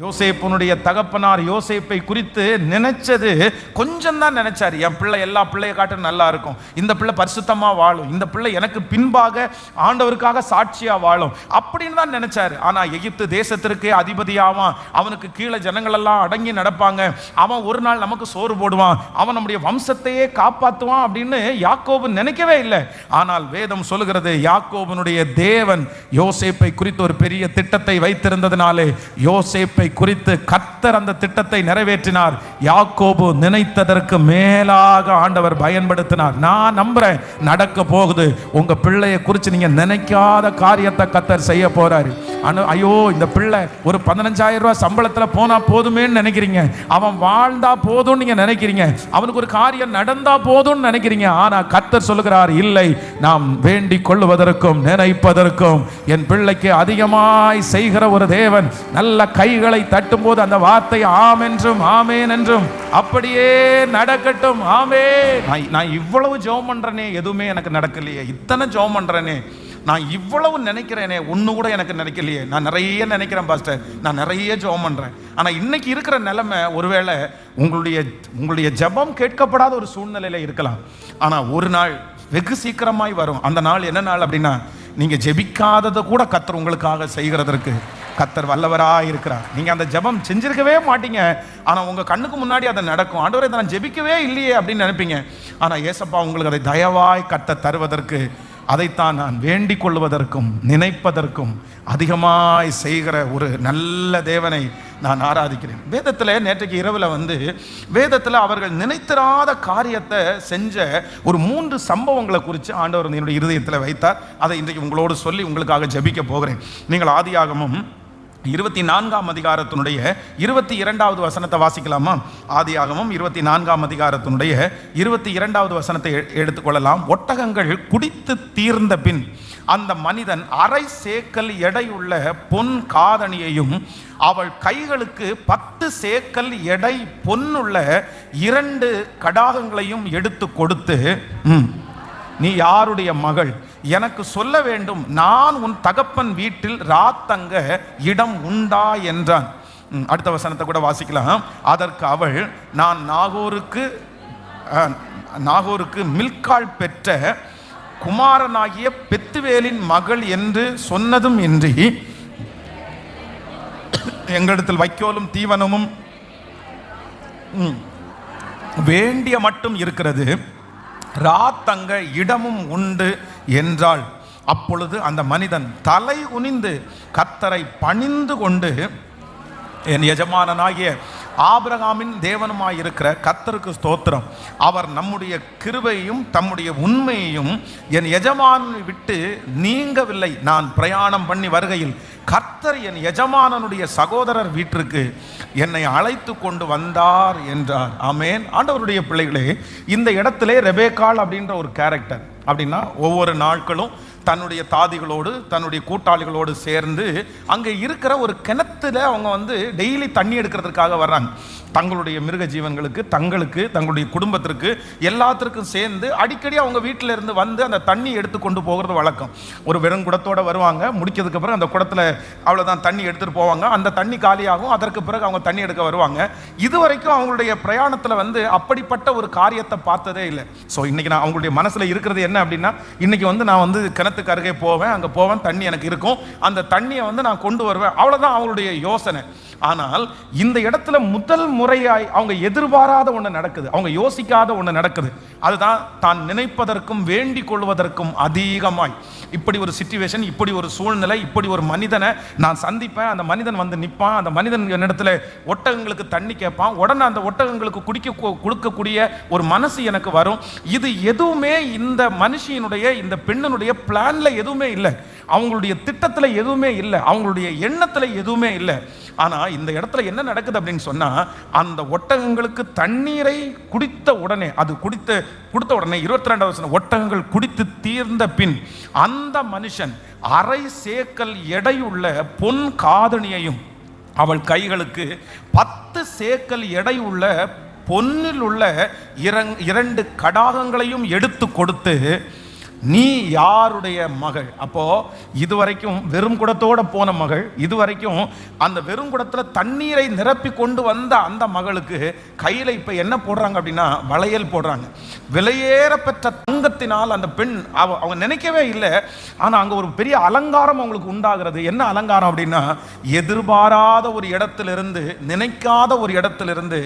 யோசேப்புனுடைய தகப்பனார் யோசேப்பை குறித்து நினைச்சது கொஞ்சம் தான் நினைச்சாரு. என் பிள்ளை எல்லா பிள்ளையை காட்ட நல்லா இருக்கும், இந்த பிள்ளை பரிசுத்தமா வாழும், இந்த பிள்ளை எனக்கு பின்பாக ஆண்டவருக்காக சாட்சியா வாழும் அப்படின்னு தான் நினைச்சாரு. ஆனா எகிப்து தேசத்திற்கே அதிபதியாவான், அவனுக்கு கீழே ஜனங்கள் எல்லாம் அடங்கி நடப்பாங்க, அவன் ஒரு நாள் நமக்கு சோறு போடுவான், அவன் நம்முடைய வம்சத்தையே காப்பாற்றுவான் அப்படின்னு யாக்கோபு நினைக்கவே இல்லை. ஆனால் வேதம் சொல்லுகிறது, யாக்கோபனுடைய தேவன் யோசேப்பை குறித்து ஒரு பெரிய திட்டத்தை வைத்திருந்ததினாலே யோசேப்பை குறித்து கர்த்தர் அந்த திட்டத்தை நிறைவேற்றினார். யாக்கோபு நினைத்ததற்கு மேலாக ஆண்டவர் பயன்படுத்தினார். நான் நம்புறேன் நடக்க போகுது. உங்க பிள்ளையை குறித்து நீங்க நினைக்காத காரியத்தை கர்த்தர் செய்ய போறாரு. ஐயோ இந்த பிள்ளை ஒரு 15,000 ரூபாய் சம்பளத்துல போனா போதுமேன்னு நினைக்கிறீங்க, அவன் வாழ்ந்தா போதும் நீங்க நினைக்கிறீங்க, அவனுக்கு ஒரு காரியம் நடந்தா போதும்னு நினைக்கிறீங்க. ஆனா கர்த்தர் சொல்லுகிறார், இல்லை, நாம் வேண்டிக் கொள்வதற்கும் நினைப்பதற்கும் என் பிள்ளைக்கு அதிகமாய் செய்கிற ஒரு தேவன். நல்ல கைகளை தட்டும் போது அந்த வார்த்தை ஆம் என்றும் ஆமேன் என்றும் அப்படியே நடக்கட்டும். ஆமே. நான் இவ்வளவு ஜெபம் பண்றேனே, எதுவுமே எனக்கு நடக்கலையே, இத்தனை ஜெபம் பண்றேனே, நான் இவ்வளவு நினைக்கிறேனே, ஒன்று கூட எனக்கு நினைக்கலையே, நான் நிறைய நினைக்கிறேன் பாஸ்டர், நான் நிறைய ஜெபம் பண்றேன். ஆனால் இன்னைக்கு இருக்கிற நிலைமை ஒருவேளை உங்களுடைய ஜெபம் கேட்கப்படாத ஒரு சூழ்நிலையில இருக்கலாம். ஆனால் ஒரு நாள் வெகு சீக்கிரமாய் வரும். அந்த நாள் என்ன நாள் அப்படின்னா, நீங்க ஜெபிக்காததை கூட கர்த்தர் உங்களுக்காக செய்கிறதற்கு கர்த்தர் வல்லவராக இருக்கிறார். நீங்க அந்த ஜெபம் செஞ்சிருக்கவே மாட்டீங்க, ஆனா உங்க கண்ணுக்கு முன்னாடி அதை நடக்கும். ஆண்டவரே நான் ஜெபிக்கவே இல்லையே அப்படின்னு நினைப்பீங்க. ஆனா ஏசப்பா உங்களுக்கு அதை தயவாய் கர்த்தர் தருவதற்கு, அதைத்தான் நான் வேண்டிக் கொள்வதற்கும் நினைப்பதற்கும் அதிகமாய் செய்கிற ஒரு நல்ல தேவனை நான் ஆராதிக்கிறேன். வேதத்தில் நேற்றைக்கு இரவில் வேதத்தில் அவர்கள் நினைத்திராத காரியத்தை செஞ்ச ஒரு 3 சம்பவங்களை குறித்து ஆண்டவர் என்னுடைய இருதயத்தில் வைத்தார். அதை இன்றைக்கு உங்களோடு சொல்லி உங்களுக்காக ஜெபிக்க போகிறேன். நீங்கள் ஆதியாகமம் 24ஆம் அதிகாரத்தினுடைய 22வது வசனத்தை வாசிக்கலாமா? ஆதியாகமம் 24ஆம் அதிகாரத்தினுடைய 22வது வசனத்தை எடுத்துக்கொள்ளலாம். ஒட்டகங்கள் குடித்து தீர்ந்த பின் அந்த மனிதன் 1/2 சேக்கல் எடையுள்ள பொன் காதணியையும் அவள் கைகளுக்கு 10 சேக்கல் எடை பொன்னுள்ள 2 கடாகங்களையும் எடுத்து கொடுத்து, நீ யாருடைய மகள்? எனக்கு சொல்ல வேண்டும், நான் உன் தகப்பன் வீட்டில் ராத்தங்க இடம் உண்டா என்றான். அடுத்த வசனத்தை கூட வாசிக்கலாம். அதற்கு அவள், நான் நாகோருக்கு மில்காள் பெற்ற குமாரனாகிய பெத்துவேலின் மகள் என்று சொன்னதும் இன்றி எங்களிடத்தில் வைக்கோலும் தீவனமும் வேண்டிய மட்டும் இருக்கிறது, ராத்தங்க இடமும் உண்டு என்றாள். அப்பொழுது அந்த மனிதன் தலை குனிந்து கர்த்தரை பணிந்து கொண்டு, என் எஜமானனாகிய ஆபிரகாமின் தேவனுமாயிருக்கிற கர்த்தருக்கு ஸ்தோத்திரம், அவர் நம்முடைய கிருபையையும் தம்முடைய உண்மையையும் என் எஜமானை விட்டு நீங்கவில்லை. நான் பிரயாணம் பண்ணி வருகையில் கர்த்தர் என் எஜமானனுடைய சகோதரர் வீட்டிற்கு என்னை அழைத்து கொண்டு வந்தார் என்றார். ஆமேன். ஆண்டவருடைய பிள்ளைகளே, இந்த இடத்திலே ரெபேக்காள் அப்படின்ற ஒரு கேரக்டர். அப்படின்னா ஒவ்வொரு நாட்களும் தன்னுடைய தாதிகளோடு தன்னுடைய கூட்டாளிகளோடு சேர்ந்து அங்கே இருக்கிற ஒரு கிணத்துல அவங்க டெய்லி தண்ணி எடுக்கிறதுக்காக வர்றாங்க. தங்களுடைய மிருக ஜீவன்களுக்கு, தங்களுக்கு, தங்களுடைய குடும்பத்திற்கு எல்லாத்திற்கும் சேர்ந்து அடிக்கடி அவங்க வீட்டில் இருந்து அந்த தண்ணி எடுத்து கொண்டு போகிறது வழக்கம். ஒரு வெறும் குடத்தோடு வருவாங்க, முடிக்கிறதுக்கு பிறகு அந்த குடத்தில் அவ்வளோதான் தண்ணி எடுத்துகிட்டு போவாங்க. அந்த தண்ணி காலியாகும், அதற்கு பிறகு அவங்க தண்ணி எடுக்க வருவாங்க. இதுவரைக்கும் அவங்களுடைய பிரயாணத்தில் அப்படிப்பட்ட ஒரு காரியத்தை பார்த்ததே இல்லை. ஸோ இன்னைக்கு நான் அவங்களுடைய மனசில் இருக்கிறது என்ன அப்படின்னா, இன்னைக்கு நான் கிணத்துக்கு அருகே போவேன், அங்கே போவேன், தண்ணி எனக்கு இருக்கும், அந்த தண்ணியை நான் கொண்டு வருவேன், அவ்வளோதான் அவங்களுடைய யோசனை. ஆனால் இந்த இடத்துல முதல் முறையாய் அவங்க எதிர்பாராத ஒன்று நடக்குது, அவங்க யோசிக்காத ஒன்று நடக்குது. அதுதான் தான் நினைப்பதற்கும் வேண்டிக் கொள்வதற்கும் அதிகமாய் இப்படி ஒரு சிச்சுவேஷன், இப்படி ஒரு சூழ்நிலை, இப்படி ஒரு மனிதனை நான் சந்திப்பேன். அந்த மனிதன் நிற்பான், அந்த மனிதன் என்னிடத்துல ஒட்டகங்களுக்கு தண்ணி கேட்பான், உடனே அந்த ஒட்டகங்களுக்கு கொடுக்கக்கூடிய ஒரு மனசு எனக்கு வரும். இது எதுவுமே இந்த மனுஷியினுடைய, இந்த பெண்ணினுடைய பிளான்ல எதுவுமே இல்லை, அவங்களுடைய திட்டத்தில் எதுவுமே இல்லை, அவங்களுடைய எண்ணத்தில் எதுவுமே இல்லை. ஆனால் இந்த இடத்துல என்ன நடக்குது அப்படின்னு சொன்னா, அந்த ஒட்டகங்களுக்கு தண்ணீரை குடித்த உடனே, அது கொடுத்த உடனே 22வது வசனம், ஒட்டகங்கள் குடித்து தீர்ந்த பின் அந்த மனுஷன் 1/2 சேக்கல் எடையுள்ள பொன் காதணியையும் அவள் கைகளுக்கு 10 சேக்கல் எடையுள்ள பொன்னில் உள்ள 2 கடாகங்களையும் எடுத்து கொடுத்து, நீ யாருடைய மகள்? அப்போ இதுவரைக்கும் வெறும் குடத்தோட போன மகள், இதுவரைக்கும் அந்த வெறும் குடத்துல தண்ணீரை நிரப்பி கொண்டு வந்த அந்த மகளுக்கு கையில இப்ப என்ன போடுறாங்க அப்படின்னா வளையல் போடுறாங்க. விலையேற பெற்ற தங்கத்தினால் அந்த பெண் அவங்க நினைக்கவே இல்லை. ஆனா அங்க ஒரு பெரிய அலங்காரம் அவங்களுக்கு உண்டாகிறது. என்ன அலங்காரம் அப்படின்னா, எதிர்பாராத ஒரு இடத்திலிருந்து, நினைக்காத ஒரு இடத்திலிருந்து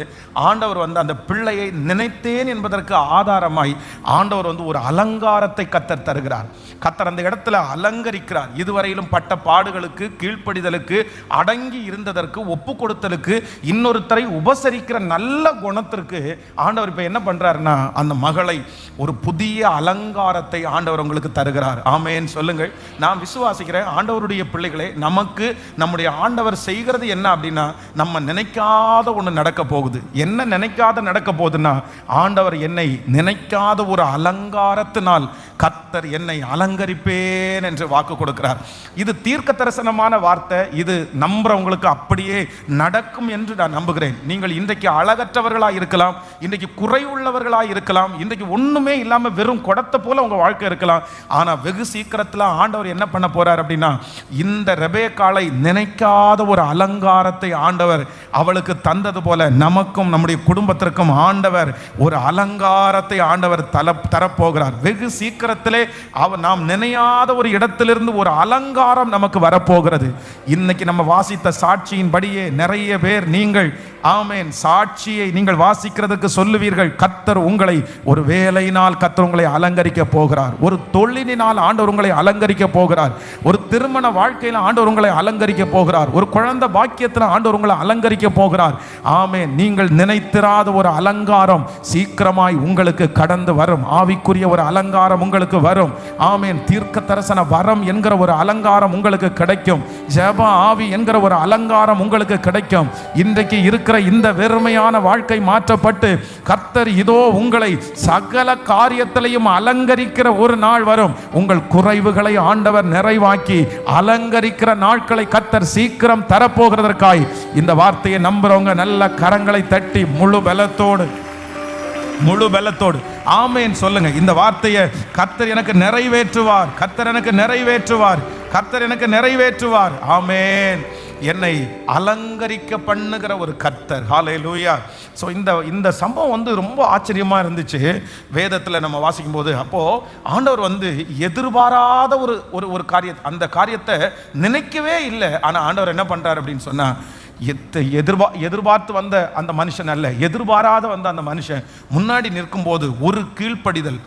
ஆண்டவர் வந்து அந்த பிள்ளையை நினைத்தேன் என்பதற்கு ஆதாரமாய் ஆண்டவர் வந்து ஒரு அலங்காரத்தை கர்த்தர் தருகிறார். கர்த்தர் அந்த இடத்துல அலங்கரிக்கிறார். இதுவரையிலும் பட்ட பாடுகளுக்கு, கீழ்ப்படிதலுக்கு, அடங்கி இருந்ததற்கு, ஒப்பு கொடுத்தலுக்கு, இன்னொருத்தரை உபசரிக்கிற நல்ல குணத்திற்கு ஆண்டவர் இப்ப என்ன பண்றாருன்னா அந்த மகளை ஒரு புதிய அலங்காரத்தை ஆண்டவர் உங்களுக்கு தருகிறார். ஆமென் சொல்லுங்கள். நான் விசுவாசிக்கிறேன் ஆண்டவருடைய பிள்ளைகளே, நமக்கு நம்முடைய ஆண்டவர் செய்கிறது என்ன அப்படின்னா, நம்ம நினைக்காத ஒன்று நடக்க போகுது. என்ன நினைக்காத நடக்க போகுதுன்னா, ஆண்டவர் என்னை நினைக்காத ஒரு அலங்காரத்தினால் கர்த்தர் என்னை அலங்கரிப்பேன் என்று வாக்கு கொடுக்கிறார். இது தீர்க்க தரிசனமான வார்த்தை. இது நம்புறவங்களுக்கு அப்படியே நடக்கும் என்று நான் நம்புகிறேன். நீங்கள் இன்றைக்கு அழகற்றவர்களாக இருக்கலாம், இன்றைக்கு குறைவுள்ளவர்களாக இருக்கலாம், இன்றைக்கு ஒண்ணுமே இல்லாம வெறும் குடத்தை போல உங்க வாழ்க்கை இருக்கலாம். ஆனா வெகு சீக்கிரத்தில் ஆண்டவர் என்ன பண்ண போறார் அப்படின்னா, இந்த ரெபெக்காளை நினைக்காத ஒரு அலங்காரத்தை ஆண்டவர் அவளுக்கு தந்தது போல நமக்கும் நம்முடைய குடும்பத்திற்கும் ஆண்டவர் ஒரு அலங்காரத்தை ஆண்டவர் தரப்போகிறார். வெகு சீக்கிரத்திலே நாம் நினையாத ஒரு இடத்திலிருந்து ஒரு அலங்காரம் நமக்கு வரப்போகிறது. இன்னைக்கு நம்ம வாசித்த சாட்சியின் படியே நிறைய பேர் நீங்கள் ஆமென் சாட்சியை நீங்கள் வாசிக்கிறதுக்கு சொல்லுவீர்கள். கர்த்தர் உங்களை ஒரு வேலையினால் கர்த்தர் உங்களை அலங்கரிக்க போகிறார். ஒரு தொழிலினால் ஆண்டவர் உங்களை அலங்கரிக்க போகிறார். ஒரு திருமண வாழ்க்கையில் ஆண்டவர் உங்களை அலங்கரிக்க போகிறார். ஒரு குழந்தை பாக்கியத்தில் ஆண்டவர் உங்களை அலங்கரிக்க போகிறார். ஆமென். நீங்கள் நினைத்திராத ஒரு அலங்காரம் சீக்கிரமாய் உங்களுக்கு கடந்து வரும். ஆவிக்குரிய ஒரு அலங்காரம் உங்களுக்கு வரும். ஆமென். தீர்க்க தரிசன வரம் என்கிற ஒரு அலங்காரம் உங்களுக்கு கிடைக்கும். ஜெப ஆவி என்கிற ஒரு அலங்காரம் உங்களுக்கு கிடைக்கும். இன்றைக்கு இருக்கிற இந்த வெறுமையான வாழ்க்கை மாற்றப்பட்டு கர்த்தர் இதோ உங்களை சகல காரியத்திலையும் அலங்கரிக்கிற ஒரு நாள் வரும். உங்கள் குறைவுகளை ஆண்டவர் நிறைவாக்கி அலங்கரிக்கிற நாட்களை கர்த்தர் சீக்கிரம் தரப்போகிறதற்காய் இந்த வார்த்தையை நம்புறவங்க நல்ல கரங்களை தட்டி முழு பலத்தோடு ஆமென் சொல்லுங்க. இந்த வார்த்தையை கர்த்தர் எனக்கு நிறைவேற்றுவார், கர்த்தர் எனக்கு நிறைவேற்றுவார், கர்த்தர் எனக்கு நிறைவேற்றுவார். ஆமென். என்னை அலங்கரிக்க பண்ணுகிற ஒரு கர்த்தர். ஹல்லேலூயா. ஸோ இந்த சம்பவம் வந்து ரொம்ப ஆச்சரியமாக இருந்துச்சு வேதத்தில் நம்ம வாசிக்கும் போது. அப்போது ஆண்டவர் வந்து எதிர்பாராத ஒரு அந்த காரியத்தை நினைக்கவே இல்லை. ஆனால் ஆண்டவர் என்ன பண்ணுறார் அப்படின்னு சொன்னால், எதிர்பார்த்து வந்த அந்த மனுஷன் அல்ல, எதிர்பாராத வந்த அந்த மனுஷன் முன்னாடி நிற்கும்போது ஒரு கீழ்ப்படிதல்,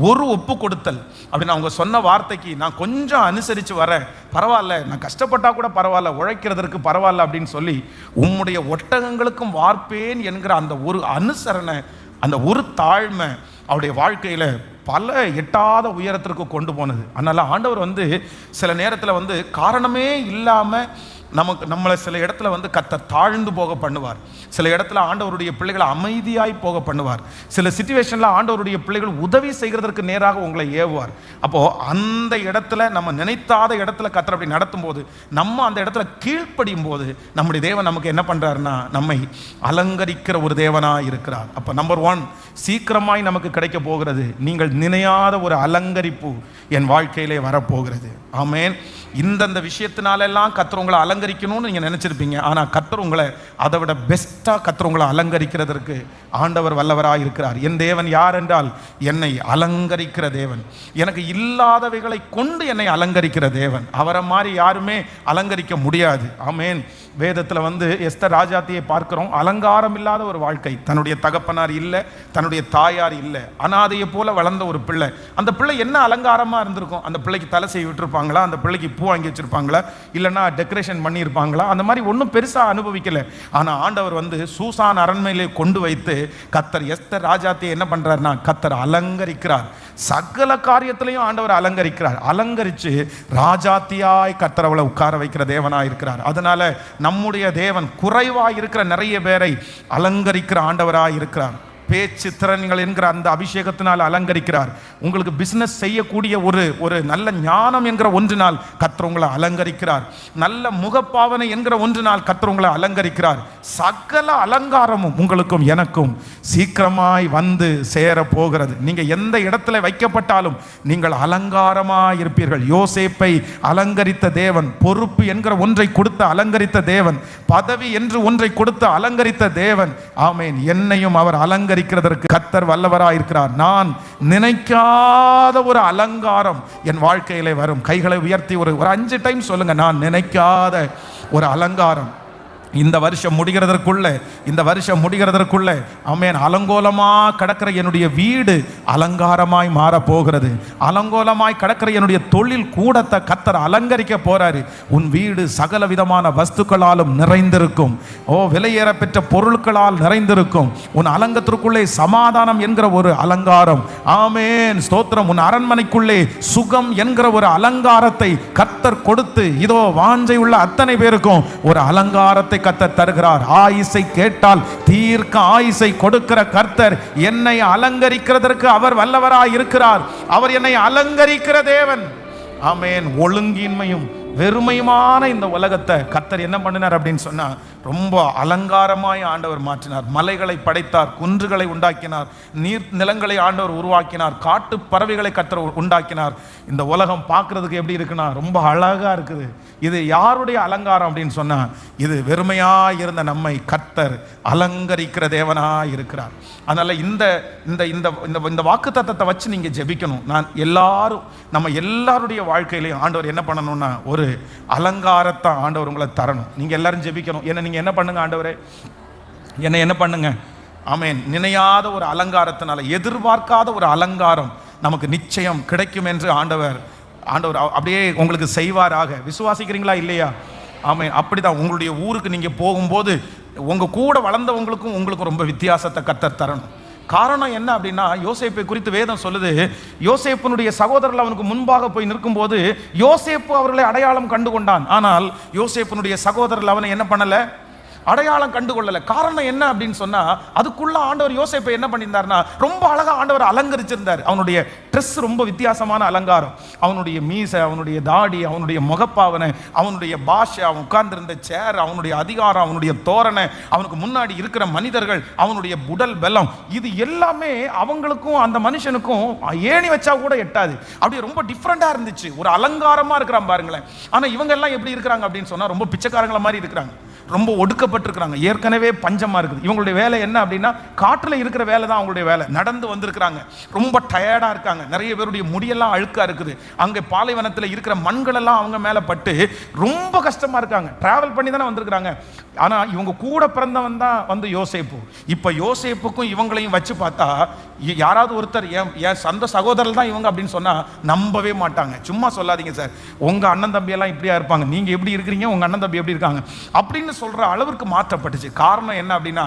ஒரு ஒப்பு கொடுத்தல் அப்படின்னு அவங்க சொன்ன வார்த்தைக்கு நான் கொஞ்சம் அனுசரித்து வரேன், பரவாயில்ல, நான் கஷ்டப்பட்டா கூட பரவாயில்ல, உழைக்கிறதற்கு பரவாயில்ல அப்படின்னு சொல்லி உம்முடைய ஒட்டகங்களுக்கும் வார்ப்பேன் என்கிற அந்த ஒரு அனுசரணை, அந்த ஒரு தாழ்மை அவருடைய வாழ்க்கையில் பல எட்டாத உயரத்திற்கு கொண்டு போனது. அதனால் ஆண்டவர் வந்து சில நேரத்தில் வந்து காரணமே இல்லாமல் நம்மளை சில இடத்துல வந்து கர்த்தர் தாழ்ந்து போக பண்ணுவார். சில இடத்துல ஆண்டவருடைய பிள்ளைகளை அமைதியாய் போக பண்ணுவார். சில சிச்சுவேஷன்ல ஆண்டவருடைய பிள்ளைகள் உதவி செய்கிறதற்கு நேராக உங்களை ஏவுவார். அப்போ அந்த இடத்துல நம்ம நினைத்தாத இடத்துல கர்த்தர் அப்படி நடத்தும் போது, நம்ம அந்த இடத்துல கீழ்ப்படியும் போது நம்முடைய தேவன் நமக்கு என்ன பண்றாருன்னா நம்மை அலங்கரிக்கிற ஒரு தேவனாய் இருக்கிறார். அப்போ நம்பர் 1 சீக்கிரமாய் நமக்கு கிடைக்க போகிறது. நீங்கள் நினையாத ஒரு அலங்கரிப்பு என் வாழ்க்கையிலே வரப்போகிறது. ஆமென். இந்தந்த விஷயத்தினாலெல்லாம் கர்த்தர் உங்களை அலங்கரிக்கணும்னு நீங்கள் நினச்சிருப்பீங்க. ஆனால் கர்த்தர் உங்களை அதை விட பெஸ்ட்டாக கர்த்தர் உங்களை அலங்கரிக்கிறதற்கு ஆண்டவர் வல்லவராக இருக்கிறார். என் தேவன் யார் என்றால் என்னை அலங்கரிக்கிற தேவன், எனக்கு இல்லாதவைகளை கொண்டு என்னை அலங்கரிக்கிற தேவன். அவரை மாதிரி யாருமே அலங்கரிக்க முடியாது. ஆமென். வேதத்தில் வந்து எஸ்தர் ராஜாத்தியை பார்க்கிறோம். அலங்காரம் இல்லாத ஒரு வாழ்க்கை. தன்னுடைய தகப்பனார் இல்லை, தன்னுடைய தாயார் இல்லை, அனாதையை போல வளர்ந்த ஒரு பிள்ளை. அந்த பிள்ளை என்ன அலங்காரமாக இருந்திருக்கும்? அந்த பிள்ளைக்கு தலை செய்ய விட்டுருப்பாங்களா? அந்த பிள்ளைக்கு பூ வாங்கி வச்சிருப்பாங்களா? இல்லைன்னா டெக்கரேஷன் பண்ணியிருப்பாங்களா? அந்த மாதிரி ஒன்றும் பெருசாக அனுபவிக்கலை. ஆனால் ஆண்டவர் வந்து சூசான் அரண்மையிலே கொண்டு வைத்து கர்த்தர் எஸ்தர் ராஜாத்தியை என்ன பண்ணுறாருன்னா கர்த்தர் அலங்கரிக்கிறார். சகல காரியத்திலையும் ஆண்டவர் அலங்கரிக்கிறார். அலங்கரித்து ராஜாத்தியாய் கர்த்தர் அவளை உட்கார வைக்கிற தேவனாக இருக்கிறார். அதனால நம்முடைய தேவன் குறைவாக இருக்கிற நிறைய பேரை அலங்கரிக்கிற ஆண்டவராக இருக்கிறார். பேச்சு திறன்கள் என்கிற அந்த அபிஷேகத்தினால் அலங்கரிக்கிறார். உங்களுக்கு பிசினஸ் செய்யக்கூடிய ஒரு நல்ல ஞானம் என்கிற ஒன்றினால் கர்த்தர் உங்களை அலங்கரிக்கிறார். நல்ல முகப்பாவனை என்கிற ஒன்றினால் கர்த்தர் உங்களை அலங்கரிக்கிறார். சகல அலங்காரமும் உங்களுக்கும் எனக்கும் சீக்கிரமாய் வந்து சேர போகிறது. நீங்க எந்த இடத்துல வைக்கப்பட்டாலும் நீங்கள் அலங்காரமாய் இருப்பீர்கள். யோசேப்பை அலங்கரித்த தேவன், பொறுப்பு என்கிற ஒன்றை கொடுத்து அலங்கரித்த தேவன், பதவி என்று ஒன்றை கொடுத்து அலங்கரித்த தேவன். ஆமென். என்னையும் அவர் அலங்கரிக்கிறதற்கு கர்த்தர் வல்லவராயிருக்கிறார். நான் நினைக்காத ஒரு அலங்காரம் என் வாழ்க்கையிலே வரும். கைகளை உயர்த்தி ஒரு 5 டைம் சொல்லுங்க, நான் நினைக்காத ஒரு அலங்காரம் இந்த வருஷம் முடிகிறதற்குள்ள ஆமென், அலங்கோலமா கடக்கிற என்னுடைய வீடு அலங்காரமாய் மாற போகிறது. அலங்கோலமாய் கடக்கிற என்னுடைய தொழில் கூடத்தை கர்த்தர் அலங்கரிக்க போறாரு. உன் வீடு சகல விதமான வஸ்துக்களாலும் நிறைந்திருக்கும். விலையேற பெற்ற பொருட்களால் நிறைந்திருக்கும். உன் அலங்கத்திற்குள்ளே சமாதானம் என்கிற ஒரு அலங்காரம். ஆமென், ஸ்தோத்திரம். உன் அரண்மனைக்குள்ளே சுகம் என்கிற ஒரு அலங்காரத்தை கர்த்தர் கொடுத்து, இதோ வாஞ்சை உள்ள அத்தனை பேருக்கும் ஒரு அலங்காரத்தை கர்த்தர் தருகிறார். ஆயுசை கேட்டால் தீர்க்க ஆயுசை கொடுக்கிற கர்த்தர் என்னை அலங்கரிக்கிறதற்கு அவர் வல்லவராய் இருக்கிறார். அவர் என்னை அலங்கரிக்கிற தேவன். ஆமென். ஒழுங்கின்மையும் வெறுமையுமான இந்த உலகத்தை கர்த்தர் என்ன பண்ணினார் அப்படின்னு சொன்னா, ரொம்ப அலங்காரமாய் ஆண்டவர் மாற்றினார். மலைகளை படைத்தார், குன்றுகளை உண்டாக்கினார், நீர் நிலங்களை ஆண்டவர் உருவாக்கினார், காட்டு பறவைகளை கர்த்தர் உண்டாக்கினார். இந்த உலகம் பார்க்கறதுக்கு எப்படி இருக்குன்னா ரொம்ப அழகா இருக்குது. இது யாருடைய அலங்காரம் அப்படின்னு சொன்னா, இது வெறுமையாய் இருந்த நம்மை கர்த்தர் அலங்கரிக்கிற தேவனாய் இருக்கிறார். அதனால இந்த வாக்குத்தத்தத்தை வச்சு நீங்க ஜெபிக்கணும். நம்ம எல்லாருடைய வாழ்க்கையிலையும் ஆண்டவர் என்ன பண்ணணும்னா ஒரு அலங்காரத்தை ஆண்டவர் உங்களை தரணும். நீங்க எல்லாரும் ஜெபிக்கணும். நீங்க என்ன பண்ணுங்க, ஆண்டவரே என்ன பண்ணுங்க. ஆமென். நினையாத ஒரு அலங்காரத்தினால, எதிர்பார்க்காத ஒரு அலங்காரம் நமக்கு நிச்சயம் கிடைக்கும் என்று ஆண்டவர் அப்படியே உங்களுக்கு செய்வாராக. விசுவாசிக்கிறீங்களா இல்லையா? ஆமென். அப்படிதான் உங்களுடைய ஊருக்கு நீங்க போகும்போது உங்க கூட வளர்ந்தவங்களுக்கும் உங்களுக்கு ரொம்ப வித்தியாசத்தை கர்த்தர் தரணும். காரணம் என்ன அப்படின்னா, யோசேப்பை குறித்து வேதம் சொல்லுது, யோசேப்பினுடைய சகோதரர்கள் அவனுக்கு முன்பாக போய் நிற்கும் போது யோசேப்பு அவர்களை அடையாளம் கண்டு கொண்டான். ஆனால் யோசேப்பினுடைய சகோதரர்கள் அவனை என்ன பண்ணல, அடையாளம் கண்டுகொள்ளல. காரணம் என்ன அப்படின்னு சொன்னா, அதுக்குள்ள ஆண்டவர் யோசேப்பை என்ன பண்ணியிருந்தார்னா ரொம்ப அழகா ஆண்டவர் அலங்கரிச்சிருந்தார். அவனுடைய ட்ரெஸ் ரொம்ப வித்தியாசமான அலங்காரம். அவனுடைய மீசை, அவனுடைய தாடி, அவனுடைய முகப்பாவனை, அவனுடைய பாஷை, அவன் உட்கார்ந்திருந்த சேர், அவனுடைய அதிகாரம், அவனுடைய தோரணை, அவனுக்கு முன்னாடி இருக்கிற மனிதர்கள், அவனுடைய உடல் பலம், இது எல்லாமே அவங்களுக்கும் அந்த மனுஷனுக்கும் ஏணி வச்சா கூட எட்டாது. அப்படியே ரொம்ப டிஃப்ரெண்டா இருந்துச்சு. ஒரு அலங்காரமா இருக்கிறான் பாருங்களேன். ஆனா இவங்க எல்லாம் எப்படி இருக்கிறாங்க அப்படின்னு சொன்னா ரொம்ப பிச்சைக்காரங்கள மாதிரி இருக்கிறாங்க. ரொம்ப ஒடுக்கப்பட்டிருக்கிறாங்க. ஏற்கனவே பஞ்சமா இருக்குது. இவங்களுடைய வேலை என்ன அப்படின்னா, காட்டுல இருக்கிற வேலை தான் அவங்களுடைய வேலை. நடந்து வந்திருக்கிறாங்க, ரொம்ப டயர்டா இருக்காங்க. நிறைய பேருடைய முடியெல்லாம் அழுக்கா இருக்குது. அங்க பாலைவனத்தில் இருக்கிற மண்கள் எல்லாம் அவங்க மேல பட்டு ரொம்ப கஷ்டமா இருக்காங்க. டிராவல் பண்ணி தானே வந்திருக்கிறாங்க. ஆனா இவங்க கூட பிறந்தவன் தான் வந்து யோசேப்பு. இப்ப யோசேப்புக்கும் இவங்களையும் வச்சு பார்த்தா, யாராவது ஒருத்தர் என் சொந்த சகோதரர் தான் இவங்க அப்படின்னு சொன்னா நம்பவே மாட்டாங்க. சும்மா சொல்லாதீங்க சார், உங்க அண்ணன் தம்பி எல்லாம் இப்படியா இருப்பாங்க, நீங்க எப்படி இருக்கிறீங்க, உங்க அண்ணன் தம்பி எப்படி இருக்காங்க அப்படின்னு சொல்ற அளவிற்கு மாற்றப்பட்டுச்சு. காரணம் என்ன அப்படின்னா,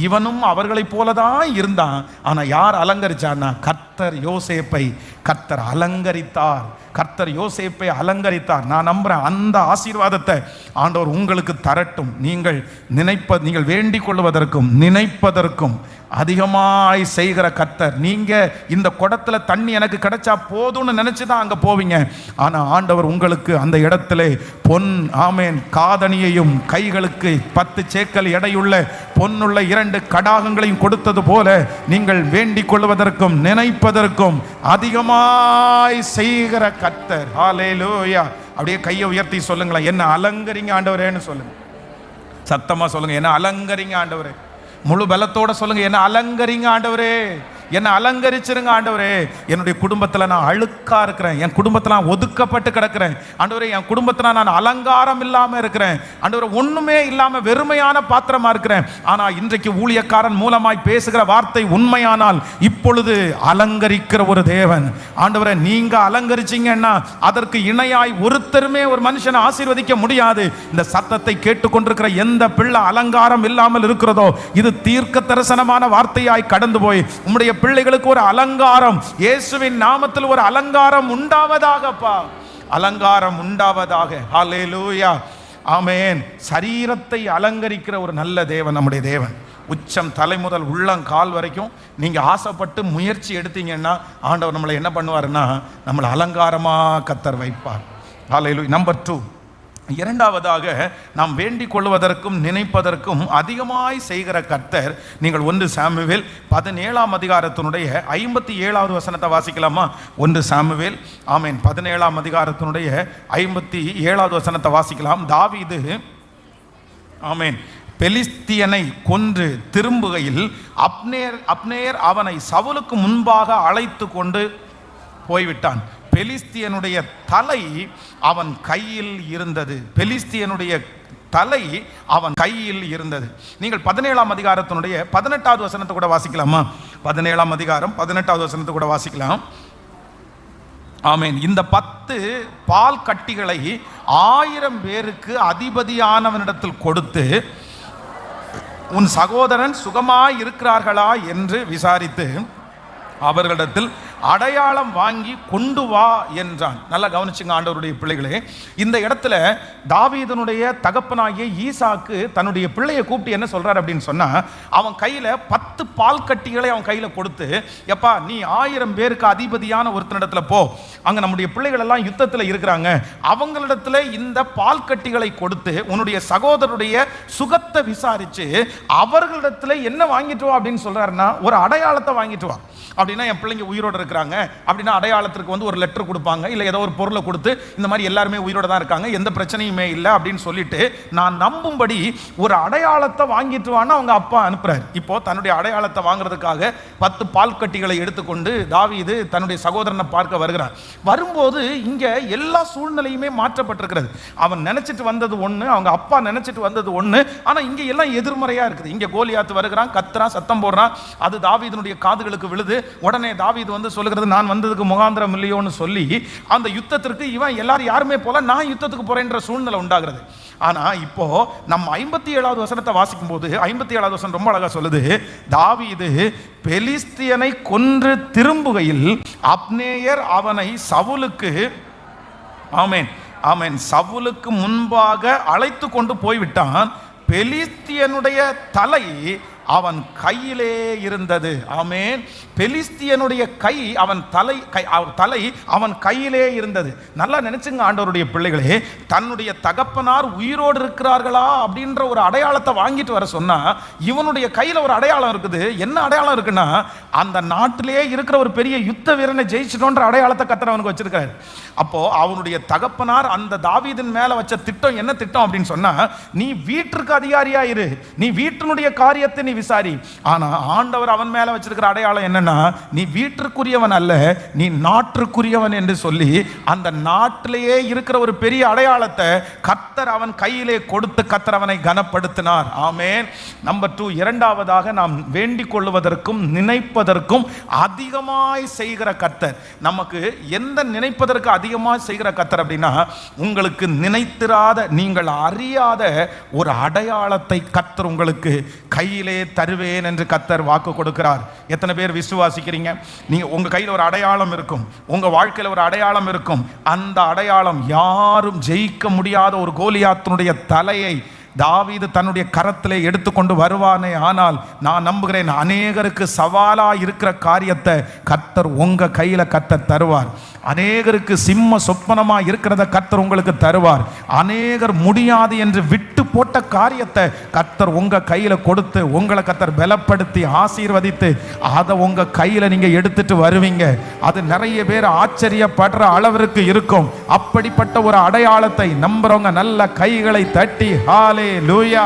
இவனும் அவர்களைப் போலதான் இருந்தான். ஆனா யார் அலங்கரிச்சான்னா, கர்த்தர் யோசேப்பை கர்த்தர் அலங்கரித்தார். கர்த்தர் யோசேப்பை அலங்கரித்தார். நான் நம்புறேன் அந்த ஆசீர்வாதத்தை ஆண்டவர் உங்களுக்கு தரட்டும். நீங்கள் வேண்டிக் கொள்வதற்கும் நினைப்பதற்கும் அதிகமாய் செய்கிற கர்த்தர். நீங்க இந்த குடத்துல தண்ணி எனக்கு கிடைச்சா போதும்னு நினைச்சுதான் அங்க போவீங்க. ஆனா ஆண்டவர் உங்களுக்கு அந்த இடத்திலே பொன், ஆமேன், காதணியையும் கைகளுக்கு 10 சேக்கல் எடையுள்ள பொன்னுள்ள 2 கடாகங்களையும் கொடுத்தது போல நீங்கள் வேண்டிக் கொள்வதற்கும் நினைப்பதற்கும் அதிகமாய் செய்கிற கர்த்தர். ஹல்லேலூயா. அப்படியே கையை உயர்த்தி சொல்லுங்களேன், என்ன அலங்கரிங்க ஆண்டவரேன்னு சொல்லுங்க. சத்தமா சொல்லுங்க, என்ன அலங்கரிங்க ஆண்டவரே. முழு பலத்தோட சொல்லுங்க, என்ன அலங்கரிங்க ஆண்டவரே, என்ன அலங்கரிச்சிருங்க ஆண்டவரே. என்னுடைய குடும்பத்தில் நான் அழுக்கா இருக்கிறேன், என் குடும்பத்தில் நான் ஒதுக்கப்பட்டு கிடக்கிறேன் ஆண்டவரே, என் குடும்பத்தில் நான் அலங்காரம் இல்லாமல் இருக்கிறேன் ஆண்டவரே, ஒண்ணுமே இல்லாமல் வெறுமையான பாத்திரமா இருக்கிறேன். ஆனா இன்றைக்கு ஊழியக்காரன் மூலமாய் பேசுகிற வார்த்தை உண்மையானால் இப்பொழுது அலங்கரிக்கிற ஒரு தேவன் ஆண்டவரே. நீங்க அலங்கரிச்சீங்கன்னா அதற்கு இணையாய் ஒருத்தருமே ஒரு மனுஷனை ஆசீர்வதிக்க முடியாது. இந்த சத்தத்தை கேட்டுக்கொண்டிருக்கிற எந்த பிள்ளை அலங்காரம் இல்லாமல் இருக்கிறதோ, இது தீர்க்க தரிசனமான வார்த்தையாய் கடந்து போய் உம்முடைய பிள்ளைகளுக்கு ஒரு அலங்காரம், இயேசுவின் நாமத்தில் ஒரு அலங்காரம் உண்டாவதாகப்பா, அலங்காரம் உண்டாவதாக. ஹல்லேலூயா. ஆமென், சரீரத்தை அலங்கரிக்கிற ஒரு நல்ல தேவன் நம்முடைய தேவன். உச்சம் தலை முதல் உள்ளங்கால் வரைக்கும் நீங்க ஆசைப்பட்டு முயற்சி எடுத்தீங்கன்னா ஆண்டவர் நம்மளை என்ன பண்ணுவாருன்னா நம்மளை அலங்காரமா கர்த்தர் வைப்பார். ஹல்லேலூயா. நம்பர் 2, இரண்டாவதாக நாம் வேண்டிக் கொள்வதற்கும் நினைப்பதற்கும் அதிகமாய் செய்கிற கர்த்தர். நீங்கள் 1 சாமுவேல் 17ஆம் அதிகாரத்தினுடைய 57வது வசனத்தை வாசிக்கலாமா? 1 சாமுவேல் ஆமென் 17ஆம் அதிகாரத்தினுடைய 57வது வசனத்தை வாசிக்கலாம். தாவீது ஆமென் பெலிஸ்தியனை கொன்று திரும்புகையில் அப்னேர் அவனை சவுலுக்கு முன்பாக அழைத்து கொண்டு போய்விட்டான். பெலிஸ்தியனுடைய தலை அவன் கையில் இருந்தது. பெலிஸ்தியனுடைய தலை அவன் கையில் இருந்தது. நீங்கள் 17ஆம் அதிகாரத்தினுடைய 18வது வசனத்தை கூட வாசிக்கலாமா? 17ஆம் அதிகாரம் 18வது வசனத்தை கூட வாசிக்கலாம். ஆமென். இந்த 10 பால் கட்டிகளை 1000 பேருக்கு அதிபதியானவனிடத்தில் கொடுத்து உன் சகோதரன் சுகமாய் இருக்கிறார்களா என்று விசாரித்து அவர்களிடத்தில் அடையாளம் வாங்கி கொண்டு வா என்றான். நல்லா கவனிச்சுங்க ஆண்டவருடைய பிள்ளைகளே. இந்த இடத்துல தாவீதனுடைய தகப்பனாகிய ஈசாக்கு தன்னுடைய பிள்ளையை கூப்பிட்டு என்ன சொல்றாரு அப்படின்னு சொன்னா, அவன் கையில 10 பால் கட்டிகளை அவன் கையில கொடுத்து, எப்பா நீ 1000 பேருக்கு அதிபதியான ஒருத்தனிடத்துல போ, அங்க நம்முடைய பிள்ளைகள் எல்லாம் யுத்தத்துல இருக்கிறாங்க, அவங்களிடத்துல இந்த பால் கட்டிகளை கொடுத்து உன்னுடைய சகோதரருடைய சுகத்தை விசாரிச்சு அவர்களிடத்துல என்ன வாங்கிட்டு வா அப்படின்னு சொல்றாருன்னா, ஒரு அடையாளத்தை வாங்கிட்டு வா. அப்படின்னா என் பிள்ளைங்க உயிரோடு இருக்கிறாங்க அப்படின்னா அடையாளத்திற்கு வந்து ஒரு லெட்டர் கொடுப்பாங்க, இல்லை ஏதோ ஒரு பொருளை கொடுத்து இந்த மாதிரி எல்லாருமே உயிரோடு தான் இருக்காங்க, எந்த பிரச்சனையுமே இல்லை அப்படின்னு சொல்லிட்டு நான் நம்பும்படி ஒரு அடையாளத்தை வாங்கிட்டு வான்னு அவங்க அப்பா அனுப்புறாரு. இப்போ தன்னுடைய அடையாளத்தை வாங்குறதுக்காக 10 பால் கட்டிகளை எடுத்துக்கொண்டு தாவீது தன்னுடைய சகோதரனை பார்க்க வருகிறான். வரும்போது இங்க எல்லா சூழ்நிலையுமே மாற்றப்பட்டிருக்கிறது. அவன் நினைச்சிட்டு வந்தது ஒண்ணு, அவங்க அப்பா நினைச்சிட்டு வந்தது ஒண்ணு, ஆனா இங்க எல்லாம் எதிர்மறையா இருக்குது. இங்க கோலியாத்து வருகிறான், கத்துறான், சத்தம் போடுறான், அது தாவீதினுடைய காதுகளுக்கு விழுது. உடனே தாவீது வந்து சொல்லுகிறது, நான் வந்ததுக்கு முகாந்திரம் இல்லையோன்னு சொல்லி அந்த யுத்தத்திற்கு இவன் எல்லாரும் யாருமே போல நான் யுத்தத்துக்கு போறேன்ற சூழ்நிலை உண்டாகிறது. ஆனா இப்போ நம்ம 57வது வசனத்தை வாசிக்கும் போது 57வது வசனம் ரொம்ப அழகா சொல்லுது, தாவீது பெலிஸ்தியனை கொன்று திரும்புகையில் அப்னேயர் அவனை சவுலுக்கு ஆமென் ஆமென் சவுலுக்கு முன்பாக அழைத்து கொண்டு போய்விட்டான். பெலிஸ்தியனுடைய தலை அவன் கையிலே இருந்தது. ஆமென். பெலிஸ்தியனுடைய கை அவன் தலை அவன் கையிலே இருந்தது. நல்லா நினைச்சுங்க ஆண்டவருடைய பிள்ளைகளே, தன்னுடைய தகப்பனார் உயிரோடு இருக்கிறார்களா அப்படின்ற ஒரு அடையாளத்தை வாங்கிட்டு வர சொன்னா இவனுடைய கையில ஒரு அடையாளம் இருக்குது. என்ன அடையாளம் இருக்குன்னா, அந்த நாட்டிலே இருக்கிற ஒரு பெரிய யுத்த வீரனை ஜெயிச்சிட்டோன்ற அடையாளத்தை கர்த்தர் அவனுக்கு வச்சிருக்காரு. அப்போ அவனுடைய தகப்பனார் அந்த தாவீதின் மேல வச்ச திட்டம் என்ன திட்டம் அப்படின்னு சொன்னா, நீ வீட்டிற்கு அதிகாரியா இரு, நீ வீட்டினுடைய காரியத்தை நீ விசாரி. ஆனா ஆண்டவர் அவன் மேல வச்சிருக்கிற அடையாளம் என்னன்னா, நீ வீட்டிற்குரியவன் அல்ல, நீ நாட்டிற்குரியவன் என்று சொல்லி அந்த நாட்டிலேயே இருக்கிற ஒரு பெரிய அடையாளத்தை கர்த்தர் அவன் கையிலே கொடுத்து கர்த்தர் அவனை கனப்படுத்தினார். ஆமென். நம்பர் 2, இரண்டாவதாக நாம் வேண்டிக் கொள்வதற்கும் நினைப்பதற்கும் அதிகமாய் செய்கிற கர்த்தர். நமக்கு எந்த நினைப்பதற்கு அதிகமாய் செய்கிற கர்த்தர் அப்படின்னா, உங்களுக்கு நினைத்திராத நீங்கள் அறியாத ஒரு அடையாளத்தை கர்த்தர் உங்களுக்கு கையிலே தருவேன் என்று கர்த்தர் வாக்கு கொடுக்கிறார். எத்தனை பேர் விசுவாசிக்கிறீங்க? நீங்க உங்க கையில் ஒரு அடையாளம் இருக்கும், உங்க வாழ்க்கையில் ஒரு அடையாளம் இருக்கும். அந்த அடையாளம் யாரும் ஜெயிக்க முடியாத ஒரு கோலியாத்தினுடைய தலையை தாவீது தன்னுடைய கரத்திலே எடுத்துக்கொண்டு வருவானே. ஆனால் நான் நம்புகிறேன், அநேகருக்கு சவாலா இருக்கிற காரியத்தை கர்த்தர் உங்க கையில கர்த்தர் தருவார். அநேகருக்கு சிம்ம சொப்பனமா இருக்கிறத கர்த்தர் உங்களுக்கு தருவார். அநேகர் முடியாது என்று விட்டு போட்ட காரியத்தை கர்த்தர் உங்க கையில கொடுத்து உங்களை கர்த்தர் பலப்படுத்தி ஆசீர்வதித்து அதை உங்க கையில நீங்க எடுத்துட்டு வருவீங்க. அது நிறைய பேர் ஆச்சரியப்படுற அளவிற்கு இருக்கும். அப்படிப்பட்ட ஒரு அடையாளத்தை நம்புறவங்க நல்ல கைகளை தட்டி ஹல்லேலூயா,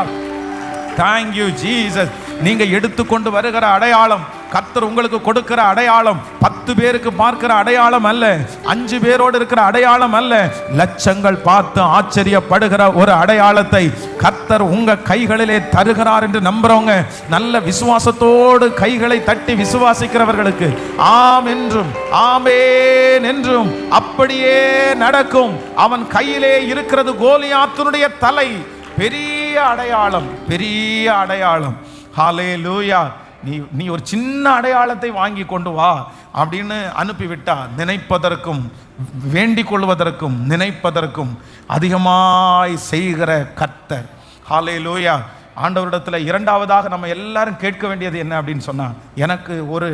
thank you Jesus. நீங்க எடுத்துக்கொண்டு வருகிற அடையாளம், கர்த்தர் உங்களுக்கு கொடுக்கிற அடையாளம் 10 பேருக்கு பார்க்கிற அடையாளம் அல்ல, 5 பேரோடு இருக்கிற அடையாளம் அல்ல, லட்சங்கள் பார்த்து ஆச்சரியப்படுகிற ஒரு அடையாளத்தை கர்த்தர் உங்க கைகளிலே தருகிறார் என்று நம்புறவங்க நல்ல விசுவாசத்தோடு கைகளை தட்டி விசுவாசிக்கிறவர்களுக்கு ஆம் என்றும் ஆமென் என்றும் அப்படியே நடக்கும். அவன் கையிலே இருக்கிறது கோலியாத்தினுடைய தலை. பெரிய அடையாளம், பெரிய அடையாளம். ஹல்லேலூயா. நீ ஒரு சின்ன அடையாளத்தை வாங்கி கொண்டு வா அப்படின்னு அனுப்பிவிட்டா, நினைப்பதற்கும் வேண்டிக் கொள்வதற்கும் நினைப்பதற்கும் அதிகமாய் செய்கிற கர்த்தர். ஹல்லேலூயா. ஆண்டவரிடத்தில் இரண்டாவதாக நம்ம எல்லாரும் கேட்க வேண்டியது என்ன அப்படின்னு சொன்னா, எனக்கு ஒரு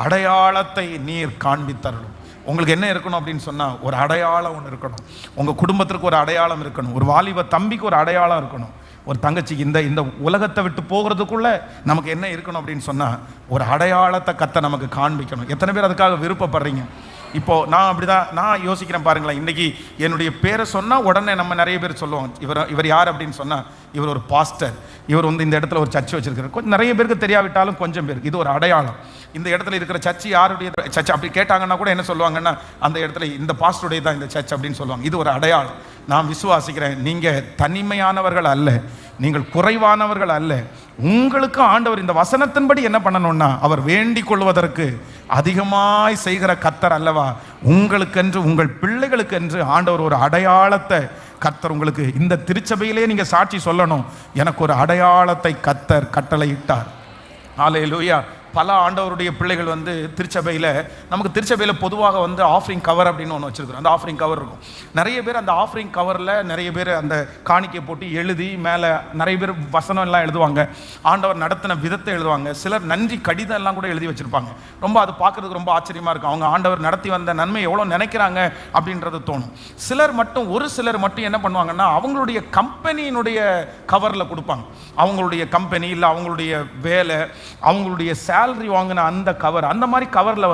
அடையாளத்தை நீர் காண்பித்தரணும். உங்களுக்கு என்ன இருக்கணும் அப்படின்னு சொன்னா, ஒரு அடையாளம் ஒன்று இருக்கணும். உங்க குடும்பத்திற்கு ஒரு அடையாளம் இருக்கணும். ஒரு வாலிப தம்பிக்கு ஒரு அடையாளம் இருக்கணும். ஒரு தங்கச்சிக்கு இந்த உலகத்தை விட்டு போகிறதுக்குள்ள நமக்கு என்ன இருக்கணும் அப்படின்னு சொன்னா, ஒரு அடையாளத்தை கர்த்தர் நமக்கு காண்பிக்கணும். எத்தனை பேர் அதுக்காக விருப்பப்படுறீங்க? இப்போ நான் அப்படிதான் நான் யோசிக்கிறேன் பாருங்களேன். இன்னைக்கு என்னுடைய பேரை சொன்னா உடனே நம்ம நிறைய பேர் சொல்லுவோம், இவர் யார் அப்படின்னு சொன்னா, இவர் ஒரு பாஸ்டர், இவர் இந்த இடத்துல ஒரு சர்ச் வச்சிருக்காரு. கொஞ்சம் நிறைய பேருக்கு தெரியாவிட்டாலும் கொஞ்சம் பேருக்கு இது ஒரு அடையாளம். இந்த இடத்துல இருக்கிற சர்ச் யாருடைய சர்ச் அப்படி கேட்டாங்கன்னா கூட என்ன சொல்லுவாங்கன்னா, அந்த இடத்துல இந்த பாஸ்டருடைய தான் இந்த சர்ச் அப்படின்னு சொல்லுவாங்க. இது ஒரு அடையாளம். நான் விசுவாசிக்கிறேன், நீங்க தனிமையானவர்கள் அல்ல, நீங்கள் குறைவானவர்கள் அல்ல. உங்களுக்கு ஆண்டவர் இந்த வசனத்தின்படி என்ன பண்ணணும்னா, அவர் வேண்டிக் கொள்வதற்கு அதிகமாய் செய்கிற கர்த்தர் அல்லவா. உங்களுக்கென்று உங்கள் பிள்ளைகளுக்கென்று ஆண்டவர் ஒரு அடையாளத்தை கர்த்தர் உங்களுக்கு இந்த திருச்சபையிலே நீங்க சாட்சி சொல்லணும், எனக்கு ஒரு அடையாளத்தை கர்த்தர் கட்டளையிட்டார். ஹல்லேலூயா. பல ஆண்டவருடைய பிள்ளைகள் திருச்சபையில், நமக்கு திருச்சபையில் பொதுவாக ஆஃபரிங் கவர் அப்படின்னு ஒன்று வச்சுருக்கிறோம். அந்த ஆஃபரிங் கவர் இருக்கும். நிறைய பேர் அந்த ஆஃபரிங் கவரில் நிறைய பேர் அந்த காணிக்கை போட்டு எழுதி மேலே நிறைய பேர் வசனம் எல்லாம் எழுதுவாங்க, ஆண்டவர் நடத்தின விதத்தை எழுதுவாங்க. சிலர் நன்றி கடிதம் எல்லாம் கூட எழுதி வச்சுருப்பாங்க. ரொம்ப அது பார்க்குறதுக்கு ரொம்ப ஆச்சரியமாக இருக்கும். அவங்க ஆண்டவர் நடத்தி வந்த நன்மை எவ்வளோ நினைக்கிறாங்க அப்படின்றது தோணும். ஒரு சிலர் மட்டும் என்ன பண்ணுவாங்கன்னா, அவங்களுடைய கம்பெனியினுடைய கவரில் கொடுப்பாங்க. அவங்களுடைய கம்பெனி இல்லை அவங்களுடைய வேலை, அவங்களுடைய சேலரி வாங்கின அந்த கவர், அந்த மாதிரி கவரில்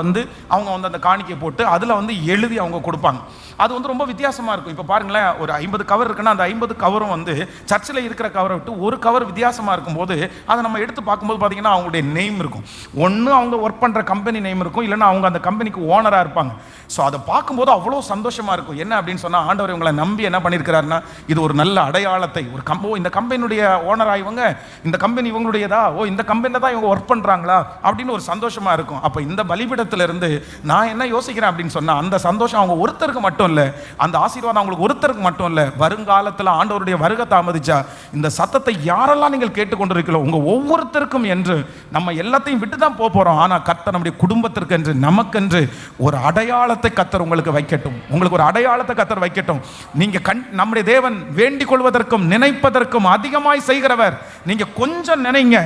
அவங்க அந்த காணிக்கை போட்டு அதில் எழுதி அவங்க கொடுப்பாங்க. அது ரொம்ப வித்தியாசமாக இருக்கும். இப்போ பாருங்களேன், ஒரு 50 கவர் இருக்குன்னா அந்த 50 கவரும் சர்ச்சில் இருக்கிற கவரை விட்டு ஒரு கவர் வித்தியாசமாக இருக்கும்போது அதை நம்ம எடுத்து பார்க்கும்போது பார்த்தீங்கன்னா அவங்களுடைய நேம் இருக்கும். ஒன்று அவங்க ஒர்க் பண்ணுற கம்பெனி நேம் இருக்கும், இல்லைன்னா அவங்க அந்த கம்பெனிக்கு ஓனராக இருப்பாங்க. ஸோ அதை பார்க்கும்போது அவ்வளோ சந்தோஷமாக இருக்கும். என்ன அப்படின்னு சொன்னால், ஆண்டவர் இவங்களை நம்பி என்ன பண்ணியிருக்கிறாருன்னா, இது ஒரு நல்ல அடையாளத்தை, ஒரு இந்த கம்பெனியுடைய ஓனராக இவங்க, இந்த கம்பெனி இவங்களுடையதா, இந்த கம்பெனியில் தான் இவங்க ஒர்க் பண்ணுறாங்களா அப்படின்னு ஒரு சந்தோஷமாக இருக்கும். அப்போ இந்த பலிபீடத்திலிருந்து நான் என்ன யோசிக்கிறேன் அப்படின்னு சொன்னால், அந்த சந்தோஷம் அவங்க ஒருத்தருக்கு மட்டும் இல்லை, அந்த ஆசீர்வாதம் அவங்களுக்கு ஒருத்தருக்கு மட்டும் இல்லை, வருங்காலத்தில் ஆண்டவருடைய வருகை தாமதிச்சா இந்த சத்தத்தை யாரெல்லாம் நீங்கள் கேட்டுக்கொண்டிருக்கிறோம் உங்க ஒவ்வொருத்தருக்கும் என்று நம்ம எல்லாத்தையும் விட்டு தான் போகிறோம். ஆனால் கர்த்தர் நம்முடைய குடும்பத்திற்கு என்று, நமக்கென்று ஒரு அடையாளத்தை கர்த்தர் உங்களுக்கு வைக்கட்டும். உங்களுக்கு ஒரு அடையாளத்தை கர்த்தர் வைக்கட்டும். நீங்க நம்முடைய தேவன் வேண்டிக் கொள்வதற்கும் நினைப்பதற்கும் அதிகமாய் செய்கிறவர். நீங்க கொஞ்சம் நினைங்க,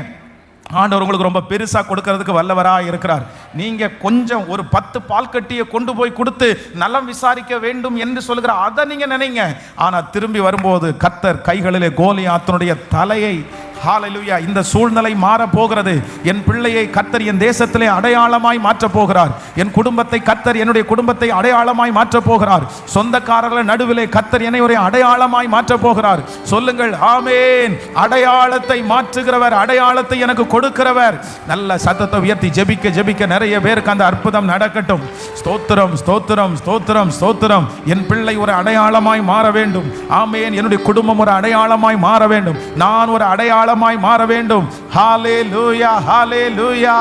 ஆண்டவர் உங்களுக்கு ரொம்ப பெருசா கொடுக்கிறதுக்கு வல்லவராக இருக்கிறார். நீங்க கொஞ்சம் ஒரு 10 பால் கட்டியை கொண்டு போய் கொடுத்து நலம் விசாரிக்க வேண்டும் என்று சொல்கிற அதை நீங்க நினைங்க. ஆனா திரும்பி வரும்போது கர்த்தர் கைகளிலே கோலியாத்தினுடைய தலையை, ஹல்லேலூயா, இந்த சூழ்நிலை மாற போகிறது. என் பிள்ளையை கர்த்தர் என் தேசத்திலே அடையாளமாய் மாற்ற போகிறார். என் குடும்பத்தை கர்த்தர், என்னுடைய குடும்பத்தை அடையாளமாய் மாற்ற போகிறார். சொந்தக்காரர்கள் நடுவிலே கர்த்தர் என்னை ஒரு அடையாளமாய் மாற்ற போகிறார். சொல்லுங்கள் ஆமென். அடையாளத்தை மாற்றுகிறவர், அடையாளத்தை எனக்கு கொடுக்கிறவர். நல்ல சத்தத்தை உயர்த்தி ஜெபிக்க ஜெபிக்க நிறைய பேருக்கு அந்த அற்புதம் நடக்கட்டும். ஸ்தோத்திரம் ஸ்தோத்திரம் ஸ்தோத்திரம் ஸ்தோத்திரம். என் பிள்ளை ஒரு அடையாளமாய் மாற வேண்டும். ஆமென். என்னுடைய குடும்பம் ஒரு அடையாளமாய் மாற வேண்டும். நான் ஒரு அடையாளமாய் மாற வேண்டும். ஹல்லேலூயா ஹல்லேலூயா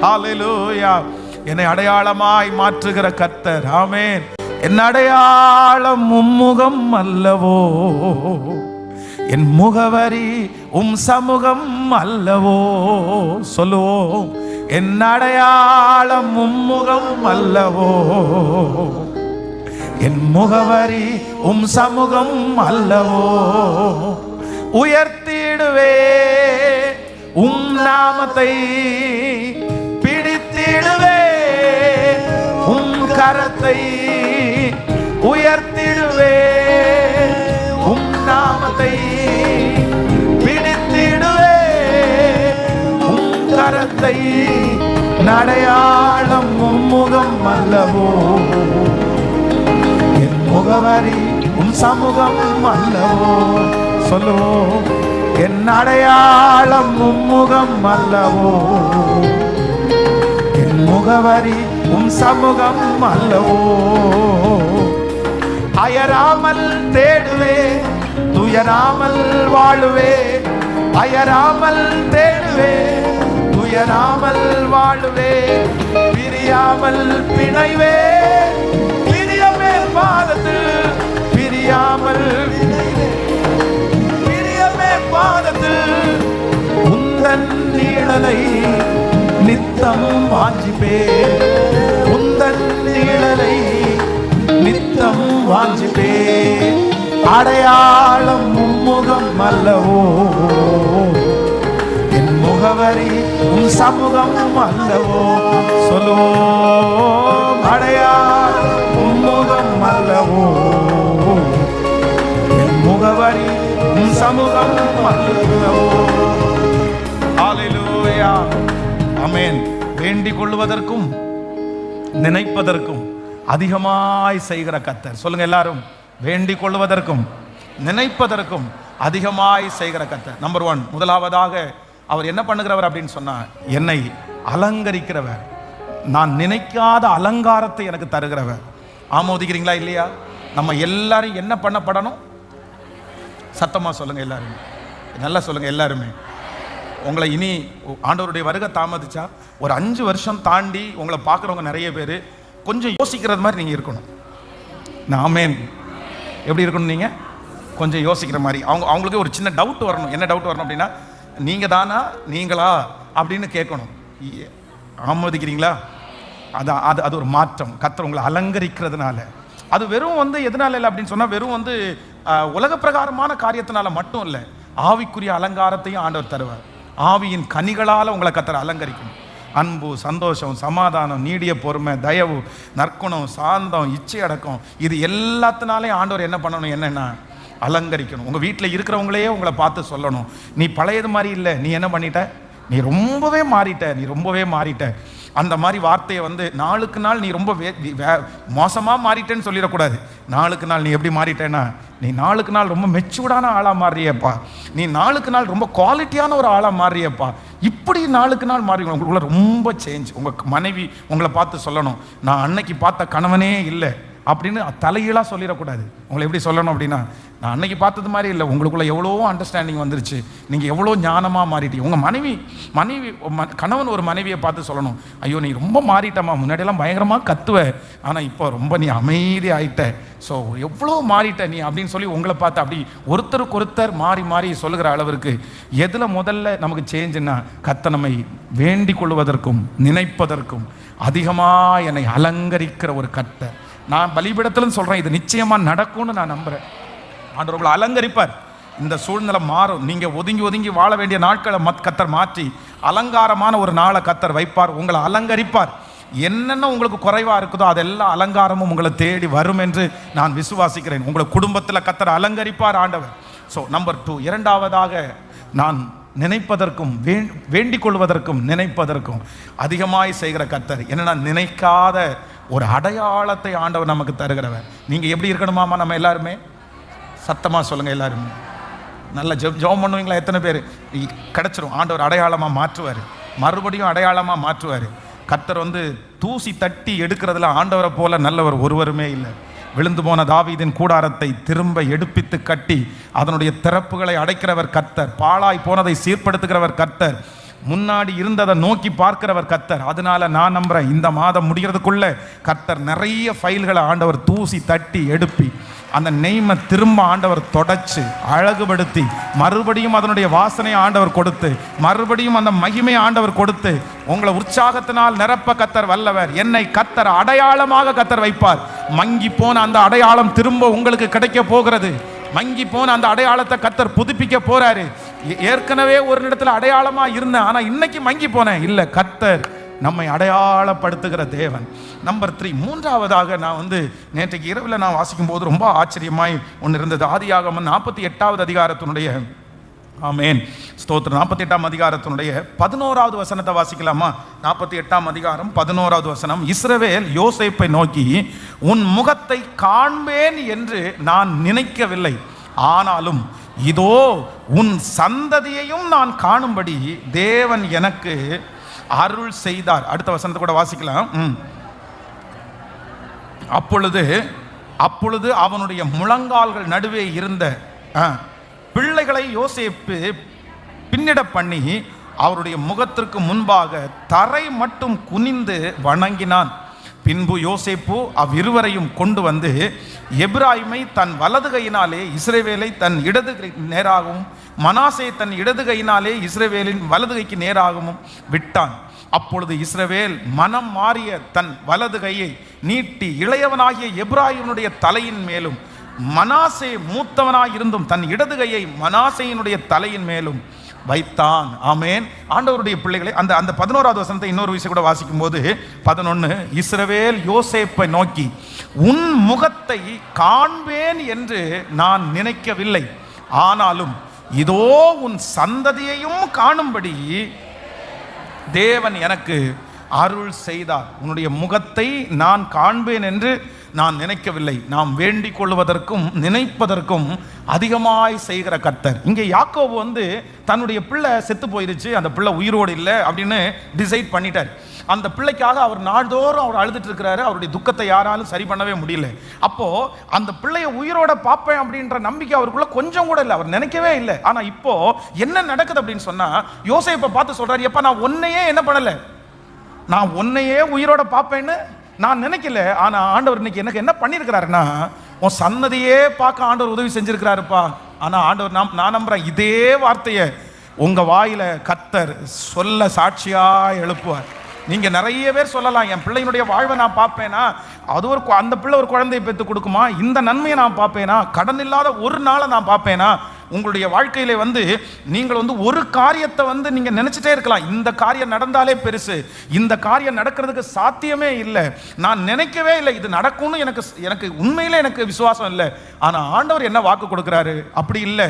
ஹல்லேலூயா. என்னை அடையாளமாய் மாற்றுகிற கர்த்தர். ஆமென். என் அடையாளம் உம்முகம் அல்லவோ, என் முகவரி உம் சமூகம் அல்லவோ. சொல்லுவோம், என் அடையாளம் உம்முகம் அல்லவோ, என் முகவரி உம் சமூகம் அல்லவோ. உயர்த்திடுவே உம் நாமத்தை, பிடித்திடுவே உம் கரத்தை. உயர்த்திடுவே உம் நாமத்தை, பிடித்திடுவே உம் கரத்தை. அடையாளம் உம்முகம் அல்லவோ, என் முகவரி உம் சமூகம் அல்லவோ. சொல்லுவோம், என் அடையாளம் உம்முகம் அல்லவோ, என் முகவரி உம் சமூகம் அல்லவோ. அயராமல் தேடுவே, துயராமல் வாழுவே. அயராமல் தேடுவே, துயராமல் வாழுவே. பிரியாமல் பிணைவே, பிரியமே பாதத்தில். பிரியாமல் பிரியமே பாதத்தில். உந்தன் நீழலை நித்தம் வாஞ்சிப்பேன், உந்தன் நிழலை நித்தம் வாஞ்சிப்பேன். அடையாளம் முகம் அல்லவோ, என் முகவரி உன் சமூகம் அல்லவோ. சொல்லுவோம், அடையாளம் முகம் அல்லவோ, என் முகவரி உன் சமூகம் அல்லவோ. ஹல்லேலூயா, ஆமென். வேண்டிக் கொள்வதற்கும் நினைப்பதற்கும் அதிகமாய் செய்கிற கர்த்தர். சொல்லுங்க எல்லாரும், வேண்டிக் கொள்வதற்கும் நினைப்பதற்கும் அதிகமாய் செய்கிற கர்த்தர். நம்பர் 1, முதலாவதாக அவர் என்ன பண்ணுகிறவர் அப்படின்னு சொன்னா, என்னை அலங்கரிக்கிறவர். நான் நினைக்காத அலங்காரத்தை எனக்கு தருகிறவர். ஆமோதிக்கிறீங்களா இல்லையா? நம்ம எல்லாரும் என்ன பண்ணப்படணும்? சத்தமா சொல்லுங்க எல்லாருமே, நல்லா சொல்லுங்க எல்லாருமே. உங்களை இனி ஆண்டவருடைய வருகை தாமதிச்சா ஒரு 5 வருஷம் தாண்டி உங்களை பார்க்குறவங்க நிறைய பேர் கொஞ்சம் யோசிக்கிறது மாதிரி நீங்கள் இருக்கணும். ஆமென். எப்படி இருக்கணும்? நீங்கள் கொஞ்சம் யோசிக்கிற மாதிரி. அவங்களுக்கு ஒரு சின்ன டவுட் வரணும். என்ன டவுட் வரணும் அப்படின்னா, நீங்கள் தானா நீங்களா அப்படின்னு கேட்கணும். ஆமோதிக்கிறீங்களா? அது ஒரு மாற்றம். கர்த்தர் உங்களை அலங்கரிக்கிறதுனால. அது வெறும் எதனால இல்லை அப்படின்னு சொன்னால், வெறும் உலக பிரகாரமான காரியத்தினால மட்டும் இல்லை, ஆவிக்குரிய அலங்காரத்தையும் ஆண்டவர் தருவார். ஆவியின் கனிகளால் உங்களை கர்த்தர் அலங்கரிக்கும். அன்பு, சந்தோஷம், சமாதானம், நீடிய பொறுமை, தயவு, நற்குணம், சாந்தம், இச்சை அடக்கம், இது எல்லாத்தினாலையும் ஆண்டவர் என்ன பண்ணணும்? என்னன்னா அலங்கரிக்கணும். உங்கள் வீட்டில் இருக்கிறவங்களையே உங்களை பார்த்து சொல்லணும், நீ பழையது மாதிரி இல்லை, நீ என்ன பண்ணிட்ட, நீ ரொம்பவே மாறிட்ட, நீ ரொம்பவே மாறிட்ட. அந்த மாதிரி வார்த்தையை நாளுக்கு நாள் நீ ரொம்ப மோசமாக மாறிட்டேன்னு சொல்லிடக்கூடாது. நாளுக்கு நாள் நீ எப்படி மாறிட்டேன்னா, நீ நாளுக்கு நாள் ரொம்ப மெச்சூர்டான ஆளாக மாறியப்பா, நீ நாளுக்கு நாள் ரொம்ப குவாலிட்டியான ஒரு ஆளாக மாறியப்பா. இப்படி நாளுக்கு நாள் மாறி உங்களுக்குள்ள ரொம்ப சேஞ்ச். உங்கள் மனைவி உங்களை பார்த்து சொல்லணும், நான் அன்னைக்கு பார்த்த கணவனே இல்லை அப்படின்னு தலையீழாக சொல்லிடக்கூடாது. உங்களை எப்படி சொல்லணும் அப்படின்னா, நான் அன்னைக்கு பார்த்தது மாதிரி இல்லை, உங்களுக்குள்ள எவ்வளோ அண்டர்ஸ்டாண்டிங் வந்துருச்சு, நீங்கள் எவ்வளோ ஞானமாக மாறிட்டீங்க. உங்கள் கணவன் ஒரு மனைவியை பார்த்து சொல்லணும், ஐயோ நீ ரொம்ப மாறிட்டமா, முன்னாடியெல்லாம் பயங்கரமாக கத்துவ, ஆனால் இப்போ ரொம்ப நீ அமைதி ஆயிட்ட, ஸோ எவ்வளோ மாறிட்ட நீ அப்படின்னு சொல்லி உங்களை பார்த்து அப்படி ஒருத்தருக்கு ஒருத்தர் மாறி மாறி சொல்லுகிற அளவிற்கு எதில் முதல்ல நமக்கு சேஞ்சுன்னா, கர்த்தர் நம்மை வேண்டிக் கொள்வதற்கும் நினைப்பதற்கும் அதிகமாக என்னை அலங்கரிக்கிற ஒரு கர்த்தர். நான் பலிபீடத்திலும் சொல்கிறேன், இது நிச்சயமாக நடக்கும்னு நான் நம்புகிறேன். ஆண்டவர் உங்களை அலங்கரிப்பார். இந்த சூழ்நிலை மாறும். நீங்கள் ஒதுங்கி ஒதுங்கி வாழ வேண்டிய நாட்களை கர்த்தர் மாற்றி அலங்காரமான ஒரு நாளை கர்த்தர் வைப்பார். உங்களை அலங்கரிப்பார். என்னென்ன உங்களுக்கு குறைவாக இருக்குதோ அதெல்லாம் அலங்காரமும் உங்களை தேடி வரும் என்று நான் விசுவாசிக்கிறேன். உங்களை குடும்பத்தில் கர்த்தர் அலங்கரிப்பார் ஆண்டவர். ஸோ நம்பர் 2, இரண்டாவதாக நான் நினைப்பதற்கும் வேண்டிக் கொள்வதற்கும் நினைப்பதற்கும் அதிகமாய் செய்கிற கர்த்தர். என்னன்னா, நினைக்காத ஒரு அடையாளத்தை ஆண்டவர் நமக்கு தருகிறவர். நீங்கள் எப்படி இருக்கணுமாமா? நம்ம எல்லாருமே சத்தமாக சொல்லுங்கள் எல்லாருமே. நல்ல ஜெபம் பண்ணுவீங்களா? எத்தனை பேர்? கிடச்சிரும். ஆண்டவர் அடையாளமாக மாற்றுவார், மறுபடியும் அடையாளமாக மாற்றுவார். கர்த்தர் தூசி தட்டி எடுக்கிறதுல ஆண்டவரை போல நல்லவர் ஒருவருமே இல்லை. விழுந்து போன தாவீதின் கூடாரத்தை திரும்ப எடுப்பித்து கட்டி அதனுடைய திறப்புகளை அடைக்கிறவர் கர்த்தர். பாழாய் போனதை சீர்படுத்துகிறவர் கர்த்தர். முன்னாடி இருந்ததை நோக்கி பார்க்கிறவர் கர்த்தர். அதனால நான் நம்புறேன், இந்த மாதம் முடிகிறதுக்குள்ள கர்த்தர் நிறைய ஃபைல்களை ஆண்டவர் தூசி தட்டி எடுப்பி அந்த நெய்மை திரும்ப ஆண்டவர் தொடச்சு அழகுபடுத்தி மறுபடியும் அதனுடைய வாசனையை ஆண்டவர் கொடுத்து மறுபடியும் அந்த மகிமையை ஆண்டவர் கொடுத்து உங்களை உற்சாகத்தினால் நிரப்ப கர்த்தர் வல்லவர். என்னை கர்த்தர் அடையாளமாக கர்த்தர் வைப்பார். மங்கி போன அந்த அடையாளம் திரும்ப உங்களுக்கு கிடைக்க போகிறது. மங்கி போன அந்த அடையாளத்தை கர்த்தர் புதுப்பிக்க போறாரு. ஏற்கனவே ஒரு இடத்துல அடையாளமா இருந்தேன், ஆனா இன்னைக்கு மங்கி போனேன். இல்ல, கர்த்தர் நம்மை அடையாளப்படுத்துகிற தேவன். நம்பர் 3, மூன்றாவதாக நான் நேற்றைக்கு இரவில் நான் வாசிக்கும் போது ரொம்ப ஆச்சரியமாய் ஒன்று இருந்தது. ஆதியாகமம் 48வது அதிகாரத்தினுடைய, ஆமென் ஸ்தோத்திரம், 48ஆம் அதிகாரத்தினுடைய 11வது வசனத்தை வாசிக்கலாமா? 48ஆம் அதிகாரம் 11வது வசனம். இஸ்ரவேல் யோசேப்பை நோக்கி, உன் முகத்தை காண்பேன் என்று நான் நினைக்கவில்லை, ஆனாலும் இதோ உன் சந்ததியையும் நான் காணும்படி தேவன் எனக்கு அருள் செய்தார். அடுத்த வசனத்தை கூட வாசிக்கலாம். அப்பொழுது அவனுடைய முழங்கால்கள் நடுவே இருந்த பிள்ளைகளை யோசேப்பு பின்னிட பண்ணி அவருடைய முகத்திற்கு முன்பாக தரை மட்டும் குனிந்து வணங்கினான். பின்பு யோசேப்பு அவ்விருவரையும் கொண்டு வந்து எப்பிராயீமை தன் வலது கையினாலே இஸ்ரவேலை தன் இடது நேராகவும் மனாசே தன் இடது கையினாலே இஸ்ரவேலின் வலது கைக்கு நேராகவும் விட்டான். அப்பொழுது இஸ்ரவேல் மனம் மாறிய தன் வலது கையை நீட்டி இளையவனாகிய எப்ராயினுடைய தலையின் மேலும், மனாசே மூத்தவனாய் இருந்தும் தன் இடது கையை மனாசேயினுடைய தலையின் மேலும் வைத்தான். ஆமேன். ஆண்டவருடைய பிள்ளைகளை, அந்த அந்த 11வது வசனத்தை இன்னொரு விஷயம் கூட வாசிக்கும் போது 11, இஸ்ரவேல் யோசேப்பை நோக்கி, உன் முகத்தை காண்பேன் என்று நான் நினைக்கவில்லை, ஆனாலும் இதோ உன் சந்ததியையும் காணும்படி தேவன் எனக்கு அருள் செய்தார். உன்னுடைய முகத்தை நான் காண்பேன் என்று நான் நினைக்கவில்லை. நாம் வேண்டிக் கொள்வதற்கும் நினைப்பதற்கும் அதிகமாய் செய்கிற கர்த்தர். இங்கே யாக்கோபு வந்து தன்னுடைய பிள்ளை செத்து போயிருச்சு, அந்த பிள்ளை உயிரோடு இல்லை அப்படின்னு டிசைட் பண்ணிட்டார். அந்த பிள்ளைக்காக அவர் நாள்தோறும் அவர் அழுதுட்டு இருக்கிறாரு. அவருடைய துக்கத்தை யாராலும் சரி பண்ணவே முடியல. அப்போ அந்த பிள்ளைய உயிரோட பார்ப்பேன் அப்படின்ற நம்பிக்கை அவருக்குள்ள கொஞ்சம் கூட இல்லை, அவர் நினைக்கவே இல்லை. ஆனா இப்போ என்ன நடக்குது அப்படின்னு சொன்னா, யோசேப்பை பார்த்து சொல்றாரு, எப்ப நான் உன்னையே என்ன பண்ணல, நான் உன்னையே உயிரோட பார்ப்பேன்னு நான் நினைக்கல. ஆனா ஆண்டவர் இன்னைக்கு எனக்கு என்ன பண்ணியிருக்கிறாருன்னா, உன் சன்னதியே பார்க்க ஆண்டவர் உதவி செஞ்சிருக்கிறாருப்பா. ஆனா ஆண்டவர் நான் நம்புறேன், இதே வார்த்தையை உங்க வாயில கர்த்தர் சொல்ல சாட்சியா எழுப்புவார். நீங்க நிறைய பேர் சொல்லலாம், என் பிள்ளையினுடைய வாழ்வை நான் பார்ப்பேனா, அது ஒரு அந்த பிள்ளை ஒரு குழந்தையை பெற்று கொடுக்குமா, இந்த நன்மையை நான் பார்ப்பேனா, கடன் இல்லாத ஒரு நாளை நான் பார்ப்பேனா. உங்களுடைய வாழ்க்கையில வந்து நீங்கள் வந்து ஒரு காரியத்தை வந்து நீங்க நினைச்சிட்டே இருக்கலாம், இந்த காரியம் நடந்தாலே பெருசு, இந்த காரியம் நடக்கிறதுக்கு சாத்தியமே இல்லை, நான் நினைக்கவே இல்லை இது நடக்கும்னு எனக்கு உண்மையிலே எனக்கு விசுவாசம் இல்லை. ஆனா ஆண்டவர் என்ன வாக்கு கொடுக்கிறாரு, அப்படி இல்லை,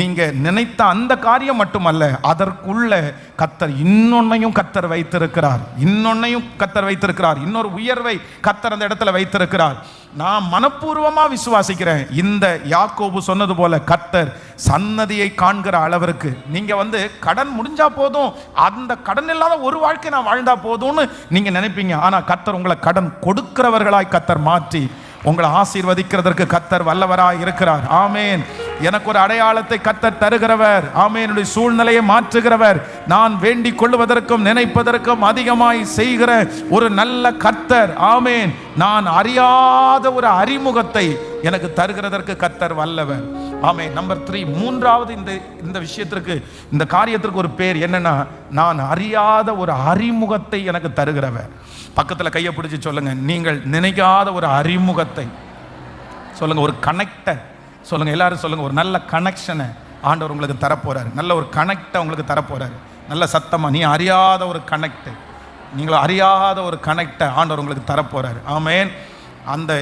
நீங்க நினைத்த அந்த காரியம் மட்டுமல்ல, அதற்குள்ள கர்த்தர் இன்னொன்னையும் கர்த்தர் வைத்திருக்கிறார், இன்னொரு உயர்வை கர்த்தர் அந்த இடத்துல வைத்திருக்கிறார். நான் மனப்பூர்வமா விசுவாசிக்கிறேன். இந்த யாக்கோபு சொன்னது போல கர்த்தர் சன்னதியை காண்கிற அளவிற்கு நீங்க வந்து கடன் முடிஞ்சா போதும், அந்த கடன் இல்லாத ஒரு வாழ்க்கை நான் வாழ்ந்தா போதும்னு நீங்க நினைப்பீங்க. ஆனா கர்த்தர் உங்களை கடன் கொடுக்கிறவர்களாய் கர்த்தர் மாற்றி உங்களை ஆசீர்வதிக்கிறதற்கு கர்த்தர் வல்லவராய் இருக்கிறார். ஆமேன். எனக்கு ஒரு அடையாளத்தை கர்த்தர் தருகிறவர். ஆமேன். சூழ்நிலையை மாற்றுகிறவர். நான் வேண்டிக் கொள்வதற்கும் நினைப்பதற்கும் அதிகமாய் செய்கிற ஒரு நல்ல கர்த்தர். ஆமேன். நான் அறியாத ஒரு அறிமுகத்தை எனக்கு தருகிறதற்கு கர்த்தர் வல்லவர். ஆமேன். நம்பர் 3, மூன்றாவது இந்த விஷயத்திற்கு, இந்த காரியத்திற்கு ஒரு பேர் என்னன்னா, நான் அறியாத ஒரு அறிமுகத்தை எனக்கு தருகிறவர். பக்கத்தில் கையை பிடிச்சி சொல்லுங்க, நீங்கள் நினைக்காத ஒரு அறிமுகத்தை சொல்லுங்க, ஒரு கனெக்டர் சொல்லுங்க, எல்லாரும் சொல்லுங்க, ஒரு நல்ல கனெக்ஷனை ஆண்டவர் உங்களுக்கு தரப்போறாரு, நல்ல ஒரு கனெக்டை உங்களுக்கு தரப்போறாரு. நல்ல சத்தமா, நீ அறியாத ஒரு கனெக்ட், நீங்களும் அறியாத ஒரு கனெக்டை ஆண்டவர் உங்களுக்கு தரப்போறாரு. ஆமேன். அந்த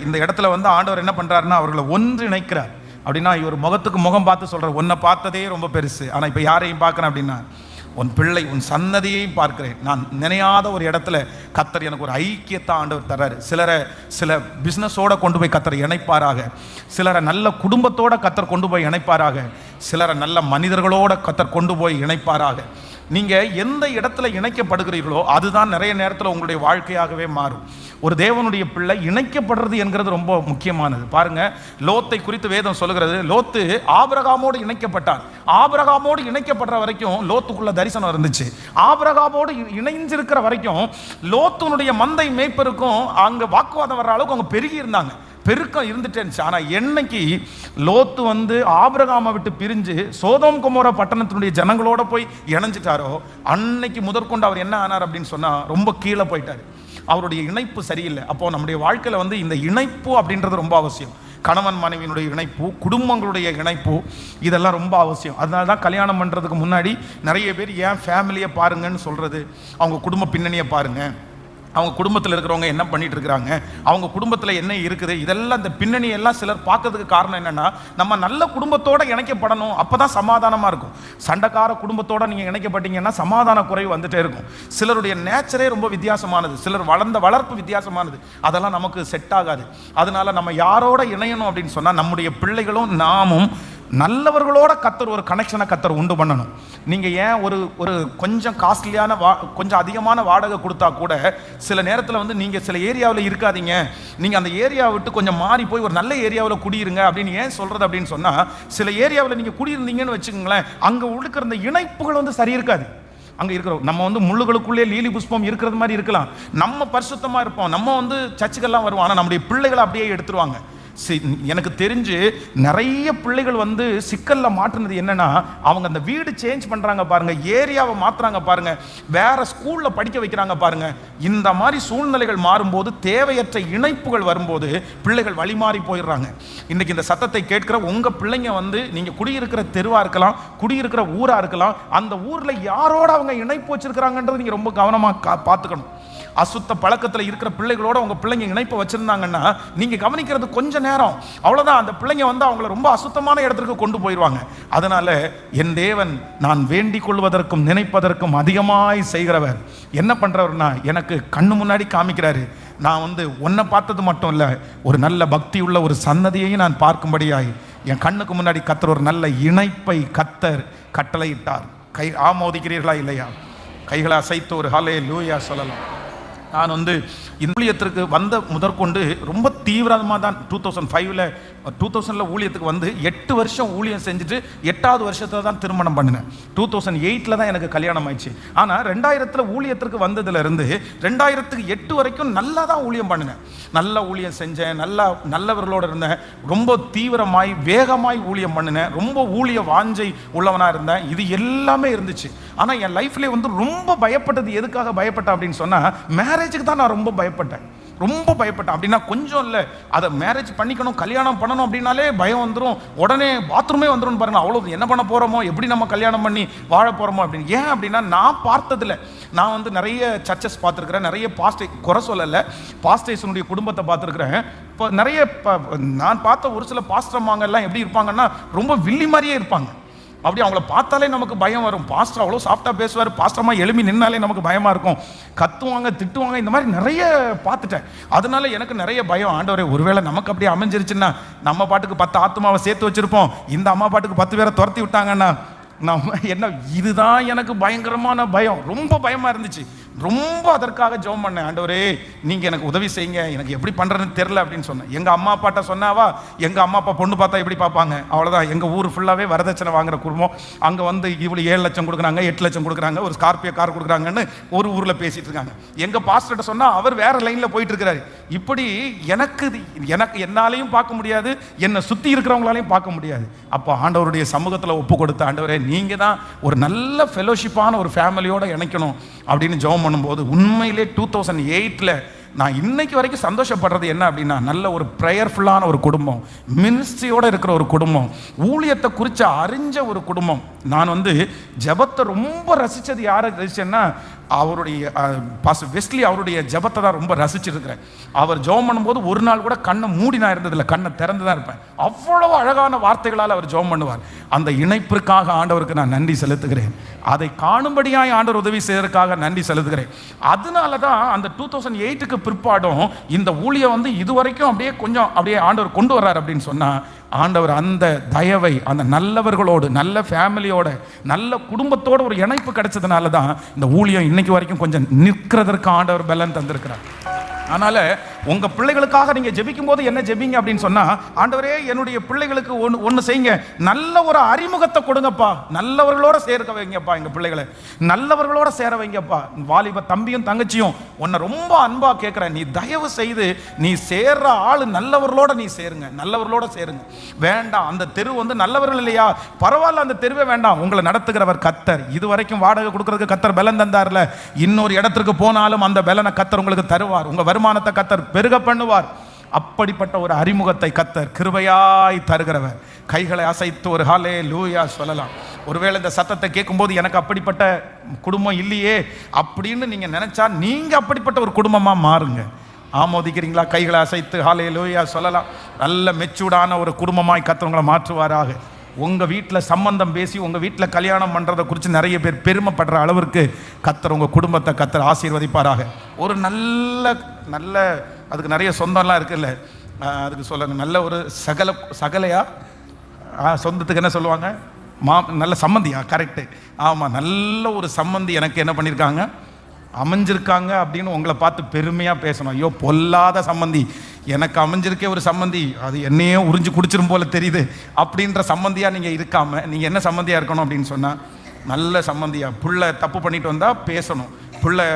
இந்த இடத்துல வந்து ஆண்டவர் என்ன பண்றாருன்னா, அவர்களை ஒன்றிணைக்கிறார். அப்படின்னா இவர் முகத்துக்கு முகம் பார்த்து சொல்ற, உன்னை பார்த்ததே ரொம்ப பெருசு, ஆனா இப்ப யாரையும் பார்க்கறேன் அப்படின்னா, உன் பிள்ளை உன் சன்னதியையும் பார்க்கிறேன். நான் நினையாத ஒரு இடத்துல கர்த்தர் எனக்கு ஒரு ஐக்கியத்தை ஆண்டவர் தர்றாரு. சில பிஸ்னஸோட கொண்டு போய் கர்த்தர் இணைப்பாராக, சிலரை நல்ல குடும்பத்தோட கர்த்தர் கொண்டு போய் இணைப்பாராக, சிலரை நல்ல மனிதர்களோட கர்த்தர் கொண்டு போய் இணைப்பாராக. நீங்க எந்த இடத்துல இணைக்கப்படுகிறீர்களோ அதுதான் நிறைய நேரத்தில் உங்களுடைய வாழ்க்கையாகவே மாறும். ஒரு தேவனுடைய பிள்ளை இணைக்கப்படுறது என்கிறது ரொம்ப முக்கியமானது. பாருங்க, லோத்தை குறித்து வேதம் சொல்லுகிறது, லோத்து ஆபிரகாமோடு இணைக்கப்பட்டான். ஆபிரகாமோடு இணைக்கப்படுற வரைக்கும் லோத்துக்குள்ள தரிசனம் இருந்துச்சு. ஆபிரகாமோடு இணைஞ்சிருக்கிற வரைக்கும் லோத்துனுடைய மந்தை மேய்ப்பருக்கும் அங்க வாக்குவாதம் வர்ற அளவுக்கு அவங்க பெருகி இருந்தாங்க, பெருக்கம் இருந்துட்டே இருந்துச்சு. ஆனா என்னைக்கு லோத்து வந்து ஆபிரகாமை விட்டு பிரிஞ்சு சோதோம் கொமோரா பட்டணத்தினுடைய ஜனங்களோட போய் இணைஞ்சிட்டாரோ, அன்னைக்கு முதற்கொண்டு அவர் என்ன ஆனார் அப்படின்னு சொன்னா, ரொம்ப கீழே போயிட்டார். அவருடைய இணைப்பு சரியில்லை. அப்போ நம்முடைய வாழ்க்கையில வந்து இந்த இணைப்பு அப்படின்றது ரொம்ப அவசியம். கணவன் மனைவியினுடைய இணைப்பு, குடும்பங்களுடைய இணைப்பு, இதெல்லாம் ரொம்ப அவசியம். அதனால தான் கல்யாணம் பண்றதுக்கு முன்னாடி நிறைய பேர் ஏன் ஃபேமிலியை பாருங்கன்னு சொல்றது, அவங்க குடும்ப பின்னணியை பாருங்க, அவங்க குடும்பத்தில் இருக்கிறவங்க என்ன பண்ணிட்டு இருக்கிறாங்க, அவங்க குடும்பத்தில் என்ன இருக்குது, இதெல்லாம் இந்த பின்னணி எல்லாம் சிலர் பார்க்கறதுக்கு காரணம் என்னன்னா, நம்ம நல்ல குடும்பத்தோட இணைக்கப்படணும், அப்பதான் சமாதானமா இருக்கும். சண்டைக்கார குடும்பத்தோட நீங்க இணைக்கப்பட்டீங்கன்னா சமாதான குறைவு வந்துட்டே இருக்கும். சிலருடைய நேச்சரே ரொம்ப வித்தியாசமானது, சிலர் வளர்ந்த வளர்ப்பு வித்தியாசமானது, அதெல்லாம் நமக்கு செட் ஆகாது. அதனால நம்ம யாரோட இணையணும் அப்படின்னு சொன்னா, நம்முடைய பிள்ளைகளும் நாமும் நல்லவர்களோட கர்த்தர் ஒரு கனெக்ஷனை கர்த்தர் உண்டு பண்ணணும். நீங்க ஏன் ஒரு கொஞ்சம் காஸ்ட்லியான கொஞ்சம் அதிகமான வாடகை கொடுத்தா கூட சில நேரத்தில் வந்து நீங்க சில ஏரியாவில் இருக்காதீங்க, நீங்க அந்த ஏரியாவை விட்டு கொஞ்சம் மாறி போய் ஒரு நல்ல ஏரியாவில் குடியிருங்க அப்படின்னு ஏன் சொல்றது அப்படின்னு சொன்னா, சில ஏரியாவில் நீங்க குடியிருந்தீங்கன்னு வச்சுக்கோங்களேன், அங்க இருக்கிற இந்த இணைப்புகள் வந்து சரி இருக்காது. அங்க இருக்கிறோம் நம்ம வந்து முள்ளுகளுக்குள்ளே லீலி புஷ்பம் இருக்கிறது மாதிரி இருக்கலாம், நம்ம பரிசுத்தமா இருப்போம், நம்ம வந்து சர்ச்சுக்கெல்லாம் வருவோம், ஆனா நம்முடைய பிள்ளைகளை அப்படியே எடுத்துருவாங்க. எனக்கு தெரிஞ்சு நிறைய பிள்ளைகள் வந்து சிக்கல்ல மாட்டுனது என்னன்னா, அவங்க அந்த வீடு சேஞ்ச் பண்றாங்க பாருங்க, ஏரியாவை மாத்துறாங்க பாருங்க, வேற ஸ்கூல்ல படிக்க வைக்கிறாங்க பாருங்க. இந்த மாதிரி சூழ்நிலைகள் மாறும்போது, தேவையற்ற இணைப்புகள் வரும்போது பிள்ளைகள் வழிமாறி போயிடுறாங்க. இன்னைக்கு இந்த சத்தத்தை கேட்கிற உங்க பிள்ளைங்க வந்து, நீங்க குடியிருக்கிற தெருவா இருக்கலாம், குடியிருக்கிற ஊரா இருக்கலாம், அந்த ஊர்ல யாரோட அவங்க இணைப்பு வச்சிருக்கிறாங்கன்றது நீங்க ரொம்ப கவனமா பார்த்துக்கணும். அசுத்த பழக்கத்தில் இருக்கிற பிள்ளைகளோட உங்க பிள்ளைங்க இணைப்பு வச்சிருந்தாங்கன்னா, நீங்க கவனிக்கிறது கொஞ்ச நேரம், அவ்வளவுதான். அந்த பிள்ளைங்க வந்து அவங்களை ரொம்ப அசுத்தமான இடத்துக்கு கொண்டு போயிடுவாங்க. அதனால என் தேவன் நான் வேண்டிக் கொள்வதற்கும் நினைப்பதற்கும் அதிகமாய் செய்கிறவர். என்ன பண்றவர்னா, எனக்கு கண்ணு முன்னாடி காமிக்கிறாரு. நான் வந்து ஒன்றை பார்த்தது மட்டும் இல்லை, ஒரு நல்ல பக்தி உள்ள ஒரு சன்னதியையும் நான் பார்க்கும்படியாய் என் கண்ணுக்கு முன்னாடி கத்தர் ஒரு நல்ல இணைப்பை கத்தர் கட்டளையிட்டார். கை ஆமோதிக்கிறீர்களா இல்லையா? கைகளை அசைத்து ஒரு ஹல்லேலூயா சொல்லலாம். நான் வந்து இந்த ஊழியத்திற்கு வந்த முதற்கொண்டு ரொம்ப தீவிரமாக தான் 2000 ஊழியத்துக்கு வந்து 8 வருஷம் ஊழியம் செஞ்சுட்டு 8வது வருஷத்துல தான் திருமணம் பண்ணினேன். 2008 தான் எனக்கு கல்யாணம் ஆயிடுச்சு. ஆனால் 2000 ஊழியத்திற்கு வந்ததுலேருந்து 2008 வரைக்கும் நல்லா தான் ஊழியம் பண்ணினேன். நல்ல ஊழியம் செஞ்சேன், நல்லவர்களோடு இருந்தேன், ரொம்ப தீவிரமாய் வேகமாய் ஊழியம் பண்ணினேன், ரொம்ப ஊழிய வாஞ்சை உள்ளவனாக இருந்தேன். இது எல்லாமே இருந்துச்சு. ஆனால் என் லைஃப்லேயே வந்து ரொம்ப பயப்பட்டது, எதுக்காக பயப்பட்டேன் அப்படின்னு சொன்னால், மேரேஜுக்கு தான் நான் ரொம்ப பயப்பட்டேன். அப்படின்னா கொஞ்சம் இல்லை, அதை மேரேஜ் பண்ணிக்கணும், கல்யாணம் பண்ணணும் அப்படின்னாலே பயம் வந்துடும், உடனே பாத்ரூமே வந்துடும் பாருங்க. அவ்வளோ என்ன பண்ண போகிறோமோ, எப்படி நம்ம கல்யாணம் பண்ணி வாழ போகிறோமோ அப்படின்னு. ஏன் அப்படின்னா, நான் பார்த்ததில்ல. நான் வந்து நிறைய சர்ச்சஸ் பார்த்துருக்கிறேன், நிறைய குறை சொல்லலை, பாஸ்டர்ஸுடைய குடும்பத்தை பார்த்துருக்குறேன். இப்போ நிறைய நான் பார்த்த ஒரு சில பாஸ்டர்மாங்க எல்லாம் எப்படி இருப்பாங்கன்னா, ரொம்ப வில்லி மாதிரியே இருப்பாங்க. அப்படி அவங்கள பார்த்தாலே நமக்கு பயம் வரும். பாஸ்டர் அவ்வளோ சாஃப்டாக பேசுவார், பாஸ்டர்மா எழுப்பி நின்னாலே நமக்கு பயமாக இருக்கும், கத்துவாங்க, திட்டுவாங்க. இந்த மாதிரி நிறைய பார்த்துட்டேன். அதனால எனக்கு நிறைய பயம். ஆண்டவரே, ஒருவேளை நமக்கு அப்படியே அமைஞ்சிருச்சுன்னா, நம்ம பாட்டுக்கு 10 ஆத்மாவை சேர்த்து வச்சிருப்போம், இந்த அம்மா பாட்டுக்கு 10 பேரை துரத்தி விட்டாங்கன்னா நம்ம என்ன? இதுதான் எனக்கு பயங்கரமான பயம், ரொம்ப பயமாக இருந்துச்சு. ரொம்ப அதற்காக ஜெபம் பண்ணேன். ஆண்டவரே, நீங்கள் எனக்கு உதவி செய்யுங்க, எனக்கு எப்படி பண்ணுறதுன்னு தெரில அப்படின்னு சொன்னேன். எங்கள் அம்மா அப்பாட்ட சொன்னாவா, எங்கள் அம்மா அப்பா பொண்ணு பார்த்தா எப்படி பார்ப்பாங்க, அவ்வளோதான். எங்கள் ஊர் ஃபுல்லாகவே வரதட்சணை வாங்குற குடும்பம். அங்கே வந்து இவ்வளோ 7 லட்சம் கொடுக்குறாங்க, 8 லட்சம் கொடுக்குறாங்க, ஒரு ஸ்கார்பியோ கார் கொடுக்குறாங்கன்னு ஒரு ஊரில் பேசிகிட்டு இருக்காங்க. எங்கள் பாஸ்டர்கிட்ட சொன்னால் அவர் வேறு லைனில் போயிட்டு இருக்கிறாரு. இப்படி எனக்கு என்னாலையும் பார்க்க முடியாது, என்னை சுற்றி இருக்கிறவங்களாலையும் பார்க்க முடியாது. அப்போ ஆண்டவருடைய சமூகத்தில் ஒப்பு கொடுத்த, ஆண்டவரே, நீங்கள் தான் ஒரு நல்ல ஃபெலோஷிப்பான ஒரு ஃபேமிலியோடு இணைக்கணும் அப்படின்னு ஜெபம் பண்ணும்போது, உண்மையிலே 2008 நான் இன்னைக்கு வரைக்கும் சந்தோஷப்படுறது என்ன அப்படின்னா, நல்ல ஒரு ப்ரேயர்ஃபுல்லான ஒரு குடும்பம், மினிஸ்ட்ரியோடு இருக்கிற ஒரு குடும்பம், ஊழியத்தை குறித்து அறிஞ்ச ஒரு குடும்பம். நான் வந்து ஜெபத்தை ரொம்ப ரசித்தது யாரை ரசிச்சேன்னா, அவருடைய பாஸ்டர் வெஸ்லி அவருடைய ஜெபத்தை தான் ரொம்ப ரசிச்சிருக்கிறேன். அவர் ஜெபம் பண்ணும்போது ஒரு நாள் கூட கண்ணை மூடி நான் இருந்ததில்லை, கண்ணை திறந்து தான் இருப்பேன். அவ்வளவு அழகான வார்த்தைகளால் அவர் ஜெபம் பண்ணுவார். அந்த இணைப்பிற்காக ஆண்டவருக்கு நான் நன்றி செலுத்துகிறேன். அதை காணும்படியாய் ஆண்டவர் உதவி செய்வதற்காக நன்றி செலுத்துகிறேன். அதனால தான் அந்த 2008க்கு பிற்பாடும் இந்த ஊழியம் வந்து இதுவரைக்கும் அப்படியே கொஞ்சம் அப்படியே ஆண்டவர் கொண்டு வர்றார் அப்படின்னு சொன்னால், ஆண்டவர் அந்த தயவை, அந்த நல்லவர்களோடு, நல்ல ஃபேமிலியோட, நல்ல குடும்பத்தோட ஒரு இணைப்பு கிடைச்சதுனால தான் இந்த ஊழியம் இன்னைக்கு வரைக்கும் கொஞ்சம் நிற்கிறதற்கு ஆண்டவர் பலன் தந்திருக்கிறார். அதனால உங்க பிள்ளைகளுக்காக நீங்க ஜெபிக்கும் போது என்ன ஜெபிங்க அப்படின்னு சொன்னா, ஆண்டவரே, என்னுடைய பிள்ளைகளுக்கு ஒன்று செய்யுங்க, நல்ல ஒரு அறிமுகத்தை கொடுங்கப்பா, நல்லவர்களோட சேர்க்க வைங்கப்பா, எங்க பிள்ளைகளை நல்லவர்களோட சேர வைங்கப்பா. வாலிப தம்பியும் தங்கச்சியும் உன்னை ரொம்ப அன்பா கேட்கிறேன், நீ தயவு செய்து நீ சேர்ற ஆளு நல்லவர்களோட நீ சேருங்க, நல்லவர்களோட சேருங்க. வேண்டாம், அந்த தெரு வந்து நல்லவர்கள் இல்லையா, பரவாயில்ல, அந்த தெருவே வேண்டாம், உங்களை நடத்துகிறவர் கத்தர். இதுவரைக்கும் வாடகை கொடுக்கறதுக்கு கத்தர் பலன் தந்தார்ல, இன்னொரு இடத்திற்கு போனாலும் அந்த பலனை கத்தர் உங்களுக்கு தருவார், உங்க வருமானத்தை கத்தர் பெருக பண்ணுவார். அப்படிப்பட்ட ஒரு அறிமுகத்தை கத்தர் கிருபையாய் தருகிறவர். கைகளை அசைத்து ஒரு ஹல்லேலூயா சொல்லலாம். ஒருவேளை இந்த சத்தத்தை கேட்கும்போது எனக்கு அப்படிப்பட்ட குடும்பம் இல்லையே அப்படின்னு நீங்க நினைச்சா, நீங்க அப்படிப்பட்ட ஒரு குடும்பமா மாறுங்க. ஆமோதிக்கிறீங்களா? கைகளை அசைத்து ஹல்லேலூயா சொல்லலாம். நல்ல மெச்சூர்டான ஒரு குடும்பமாய் கத்தர் உங்களை மாற்றுவாராக. உங்கள் வீட்டில் சம்பந்தம் பேசி உங்கள் வீட்டில் கல்யாணம் பண்ணுறதை குறித்து நிறைய பேர் பெருமைப்படுற அளவிற்கு கத்தர் உங்கள் குடும்பத்தை கத்தர் ஆசீர்வதிப்பாராக. ஒரு நல்ல அதுக்கு நிறைய சொந்தம்லாம் இருக்குல்ல, அதுக்கு சொல்லுங்க, நல்ல ஒரு சகலையா சொந்தத்துக்கு என்ன சொல்லுவாங்க, நல்ல சம்மந்தியா? கரெக்டு, ஆமாம். நல்ல ஒரு சம்மந்தி எனக்கு என்ன பண்ணியிருக்காங்க, அமைஞ்சிருக்காங்க அப்படின்னு உங்களை பார்த்து பெருமையாக பேசணும். ஐயோ, பொல்லாத சம்மந்தி எனக்கு அமைஞ்சிருக்கே ஒரு சம்மந்தி, அது என்னையே உறிஞ்சு குடிச்சிரும் போல தெரியுது அப்படின்ற சம்மந்தியாக நீங்கள் இருக்காமல், நீங்கள் என்ன சம்மந்தியாக இருக்கணும் அப்படின்னு சொன்னால், நல்ல சம்மந்தியாக. புள்ள தப்பு பண்ணிட்டு வந்தால் பேசணும், புள்ள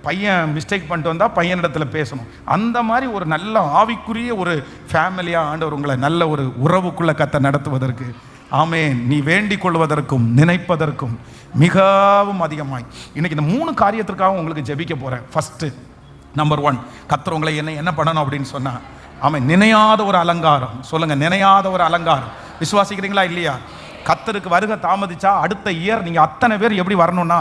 பையன் மிஸ்டேக் பண்ணிட்டு வந்தால் பையனிடத்துல பேசணும். அந்த மாதிரி ஒரு நல்ல ஆவிக்குரிய ஒரு ஃபேமிலியாக ஆண்டவர் உங்களை நல்ல ஒரு உறவுக்குள்ள கர்த்தர் நடத்துவதற்கு, ஆமென், நீ வேண்டிக் கொள்வதற்கும் நினைப்பதற்கும் மிகவும் அதிகமாய் இன்னைக்கு இந்த 3 காரியத்திற்காக உங்களுக்கு ஜெபிக்க போகிறேன். ஃபஸ்ட்டு, நம்பர் 1, கர்த்தர் உங்களை என்ன பண்ணணும் அப்படின்னு சொன்னால், ஆமென், நினையாத ஒரு அலங்காரம். சொல்லுங்க, நினையாத ஒரு அலங்காரம். விசுவாசிக்கிறீங்களா இல்லையா? கர்த்தருக்கு வருகை தாமதிச்சா அடுத்த இயர் நீங்கள் அத்தனை பேர் எப்படி வரணும்னா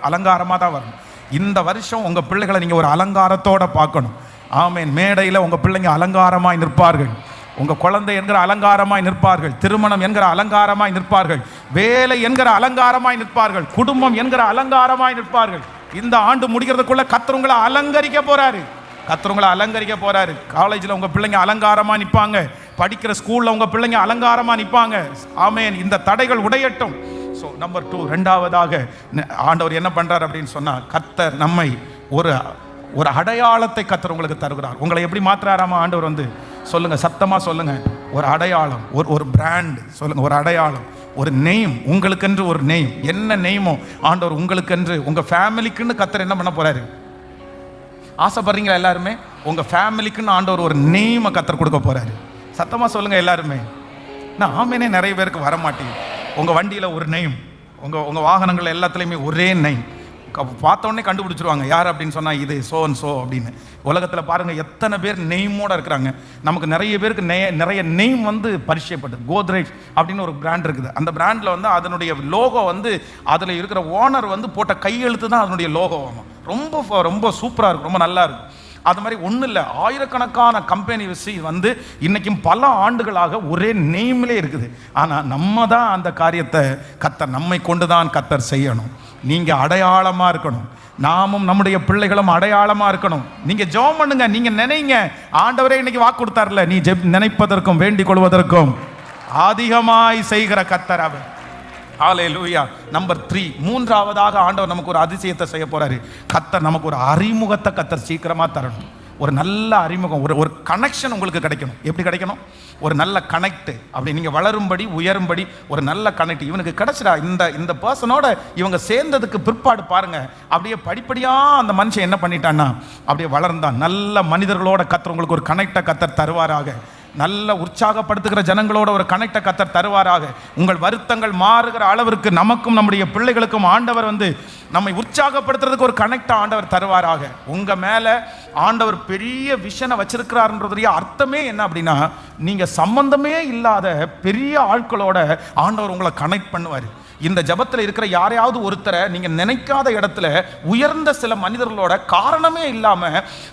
அலங்காரமாக தான் வரணும். இந்த வருஷம் உங்கள் பிள்ளைகளை நீங்கள் ஒரு அலங்காரத்தோடு பார்க்கணும். ஆமென். மேடையில் உங்கள் பிள்ளைங்க அலங்காரமாய் நிற்பார்கள். உங்கள் குழந்தை என்கிற அலங்காரமாய் நிற்பார்கள். திருமணம் என்கிற அலங்காரமாய் நிற்பார்கள். வேலை என்கிற அலங்காரமாய் நிற்பார்கள். குடும்பம் என்கிற அலங்காரமாய் நிற்பார்கள். இந்த ஆண்டு முடிக்கிறதுக்குள்ள கர்த்தர் உங்களை அலங்கரிக்க போறாரு. கர்த்தர் உங்களை அலங்கரிக்க போறாரு. காலேஜில் உங்கள் பிள்ளைங்க அலங்காரமாக நிற்பாங்க. படிக்கிற ஸ்கூலில் உங்கள் பிள்ளைங்க அலங்காரமாக நிற்பாங்க. ஆமென். இந்த தடைகள் உடையட்டும். ஸோ நம்பர் 2, 2வதாக ஆண்டவர் என்ன பண்ணுறார் அப்படின்னு சொன்னால், கர்த்தர் நம்மை ஒரு அடையாளத்தை கர்த்தர் உங்களுக்கு தருகிறார். உங்களை எப்படி மாற்றுறாராமா ஆண்டவர் வந்து? சொல்லுங்க, சத்தமாக சொல்லுங்க. ஒரு அடையாளம், ஒரு பிராண்ட். சொல்லுங்க, ஒரு அடையாளம், ஒரு நெய்ம். உங்களுக்கென்று ஒரு நெய்ம். என்ன நெய்மோ ஆண்டவர் உங்களுக்கென்று, உங்கள் ஃபேமிலிக்குன்னு கர்த்தர் என்ன பண்ண போறாரு? ஆசைப்படுறீங்களா எல்லாருமே? உங்கள் ஃபேமிலிக்குன்னு ஆண்டவர் ஒரு நெய்மை கர்த்தர் கொடுக்க போறாரு. சத்தமாக சொல்லுங்க எல்லாருமே. நான் ஆமேனே நிறைய பேருக்கு வர மாட்டேங்குது. உங்கள் வண்டியில் ஒரு நெய்ம், உங்கள் வாகனங்கள் எல்லாத்துலேயுமே ஒரே நெய்ம். பார்த்தோன்னே கண்டுபிடிச்சிருவாங்க யார் அப்படின்னு சொன்னால் இது சோ அண்ட் சோ அப்படின்னு. உலகத்தில் பாருங்கள் எத்தனை பேர் நெய்மோடு இருக்கிறாங்க. நமக்கு நிறைய பேருக்கு நிறைய நெய்ம் வந்து பரிச்சயப்பட்டது. கோத்ரேஜ் அப்படின்னு ஒரு பிராண்ட் இருக்குது. அந்த பிராண்டில் வந்து அதனுடைய லோகோ வந்து அதில் இருக்கிற ஓனர் வந்து போட்ட கையெழுத்து தான் அதனுடைய லோகோ. ரொம்ப ரொம்ப சூப்பராக இருக்கும், ரொம்ப நல்லா இருக்கும். அது மாதிரி ஒன்றும் இல்லை, ஆயிரக்கணக்கான கம்பெனி வந்து இன்றைக்கும் பல ஆண்டுகளாக ஒரே நேம்லே இருக்குது. ஆனால் நம்ம தான் அந்த காரியத்தை கர்த்தர் நம்மை கொண்டு தான் கர்த்தர் செய்யணும். நீங்கள் அடையாளமாக இருக்கணும். நாமும் நம்முடைய பிள்ளைகளும் அடையாளமாக இருக்கணும். நீங்கள் ஜெபம் பண்ணுங்க, நீங்கள் நினைங்க. ஆண்டவரே இன்னைக்கு வாக்கு கொடுத்தார்ல, நீ நினைப்பதற்கும் வேண்டிக் கொள்வதற்கும் அதிகமாய் செய்கிற கர்த்தர் அவர். ஹல்லேலூயா. நம்பர் 3, 3வதாக ஆண்டவர் நமக்கு ஒரு அதிசயத்தை செய்ய போறாரு. கர்த்தர் நமக்கு ஒரு அறிமுகத்தை கர்த்தர் சீக்கிரமா தரணும். ஒரு நல்ல அறிமுகம், ஒரு கனெக்ஷன் உங்களுக்கு கிடைக்கணும். எப்படி கிடைக்கணும்? ஒரு நல்ல கனெக்ட். அப்படி நீங்கள் வளரும்படி உயரும்படி ஒரு நல்ல கனெக்ட் இவனுக்கு கிடைச்சிடா. இந்த பர்சனோட இவங்க சேர்ந்ததுக்கு பிற்பாடு பாருங்க, அப்படியே படிப்படியாக அந்த மனுஷன் என்ன பண்ணிட்டான்னா அப்படியே வளர்ந்தான். நல்ல மனிதர்களோட கர்த்தர் உங்களுக்கு ஒரு கனெக்டை கர்த்தர் தருவாராக. நல்ல உற்சாகப்படுத்துகிற ஜனங்களோட ஒரு கனெக்டை கர்த்தர் தருவாராக. உங்கள் வருத்தங்கள் மாறுகிற அளவிற்கு நமக்கும் நம்முடைய பிள்ளைகளுக்கும் ஆண்டவர் வந்து நம்மை உற்சாகப்படுத்துறதுக்கு ஒரு கனெக்டை ஆண்டவர் தருவாராக. உங்க மேல ஆண்டவர் பெரிய விஷனை வச்சிருக்கிறாருன்றதுடைய அர்த்தமே என்ன அப்படின்னா, நீங்க சம்பந்தமே இல்லாத பெரிய ஆட்களோட ஆண்டவர் உங்களை கனெக்ட் பண்ணுவார். இந்த ஜபத்தில் இருக்கிற யாரையாவது ஒருத்தரை நீங்க நினைக்காத இடத்துல உயர்ந்த சில மனிதர்களோட காரணமே இல்லாம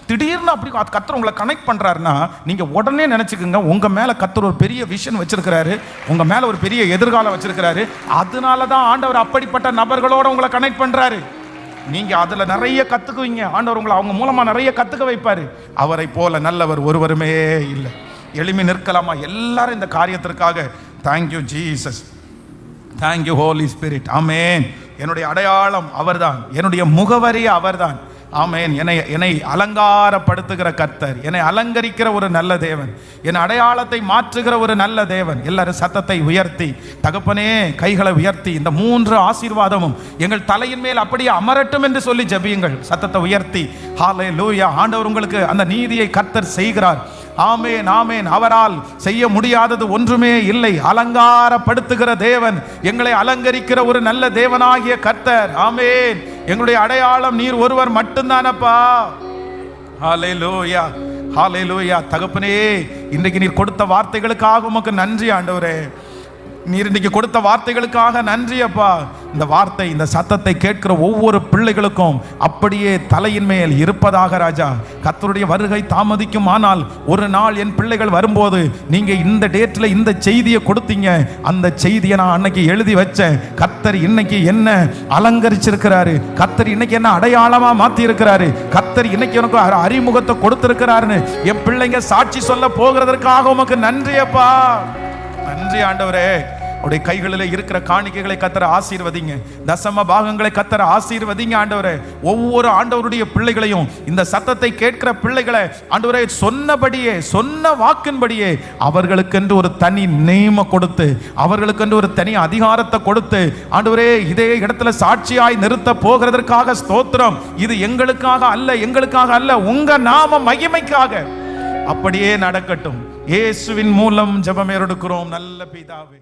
திடீர்னு அப்படி கர்த்தர் உங்களை கனெக்ட் பண்றாருன்னா, நீங்க உடனே நினைச்சுக்குங்க, உங்க மேல கர்த்தர் ஒரு பெரிய விஷன் வச்சிருக்கிறாரு, உங்க மேல ஒரு பெரிய எதிர்காலம் வச்சிருக்கிறாரு. அதனாலதான் ஆண்டவர் அப்படிப்பட்ட நபர்களோட உங்களை கனெக்ட் பண்றாரு. நீங்க அதுல நிறைய கத்துக்குவீங்க. ஆண்டவர் உங்களை அவங்க மூலமா நிறைய கத்துக்க வைப்பாரு. அவரை போல நல்லவர் ஒருவருமே இல்லை. எளிமை நிற்கலாமா? எல்லாரும் இந்த காரியத்திற்காக thank you Jesus, thank you holy spirit. ஆமேன். என்னுடைய அடையாளம் அவர்தான், என்னுடைய முகவரி அவர்தான். ஆமேன். என்னை அலங்காரப்படுத்துகிற கர்த்தர், என்னை அலங்கரிக்கிற ஒரு நல்ல தேவன், என் அடையாளத்தை மாற்றுகிற ஒரு நல்ல தேவன். எல்லாரும் சத்தத்தை உயர்த்தி, தகப்பனே கைகளை உயர்த்தி, இந்த 3 ஆசீர்வாதமும் எங்கள் தலையின் மேல் அப்படியே அமரட்டும் என்று சொல்லி ஜெபியுங்கள். சத்தத்தை உயர்த்தி ஹல்லேலூயா. ஆண்டவர் உங்களுக்கு அந்த நீதியை கர்த்தர் செய்கிறார். ஆமேன், ஆமேன். அவரால் செய்ய முடியாதது ஒன்றுமே இல்லை. அலங்காரப்படுத்துகிற தேவன், எங்களை அலங்கரிக்கிற ஒரு நல்ல தேவனாகிய கர்த்தர். ஆமேன். எங்களுடைய அடையாளம் நீர் ஒருவர் மட்டும்தானப்பா. ஹல்லேலூயா, ஹல்லேலூயா. தகப்பனே, இன்றைக்கு நீர் கொடுத்த வார்த்தைகளுக்காக உமக்கு நன்றி ஆண்டவரே. நீர் இன்னைக்கு கொடுத்த வார்த்தைகளுக்காக நன்றி அப்பா. இந்த வார்த்தை, இந்த சத்தத்தை கேட்கிற ஒவ்வொரு பிள்ளைகளுக்கும் அப்படியே தலையின் மேல் இருப்பதாக ராஜா. கர்த்தருடைய வருகை தாமதிக்கும், ஆனால் ஒரு நாள் என் பிள்ளைகள் வரும்போது நீங்க இந்த டேட்ல இந்த செய்தியை கொடுத்தீங்க, அந்த செய்தியை நான் அன்னைக்கு எழுதி வச்சேன். கர்த்தர் இன்னைக்கு என்ன அலங்கரிச்சிருக்கிறாரு, கர்த்தர் இன்னைக்கு என்ன அடையாளமா மாத்தி இருக்கிறாரு, கர்த்தர் இன்னைக்கு எனக்கு அறிமுகத்தை கொடுத்திருக்கிறாருன்னு என் பிள்ளைங்க சாட்சி சொல்ல போகிறதற்காக உமக்கு நன்றி அப்பா. நன்றி ஆண்டவரே. அவருடைய கைகளில் இருக்கிற காணிக்கைகளை கத்தர ஆசீர்வதிங்க, தசம பாகங்களை கத்தர ஆசீர்வதிங்க ஆண்டவரே. ஒவ்வொரு ஆண்டவருடைய பிள்ளைகளையும், இந்த சத்தத்தை கேட்கிற பிள்ளைகளை ஆண்டவரே சொன்னபடியே, சொன்ன வாக்கின்படியே அவர்களுக்கென்று ஒரு தனி நேம கொடுத்து, அவர்களுக்கென்று ஒரு தனி அதிகாரத்தை கொடுத்து ஆண்டவரே இதே இடத்துல சாட்சியாய் நிறுத்த போகிறதற்காக ஸ்தோத்திரம். இது எங்களுக்காக அல்ல, எங்களுக்காக அல்ல, உங்க நாம மகிமைக்காக. அப்படியே நடக்கட்டும். இயேசுவின் மூலம் ஜெபம் எடுக்கிறோம் நல்ல பிதாவே.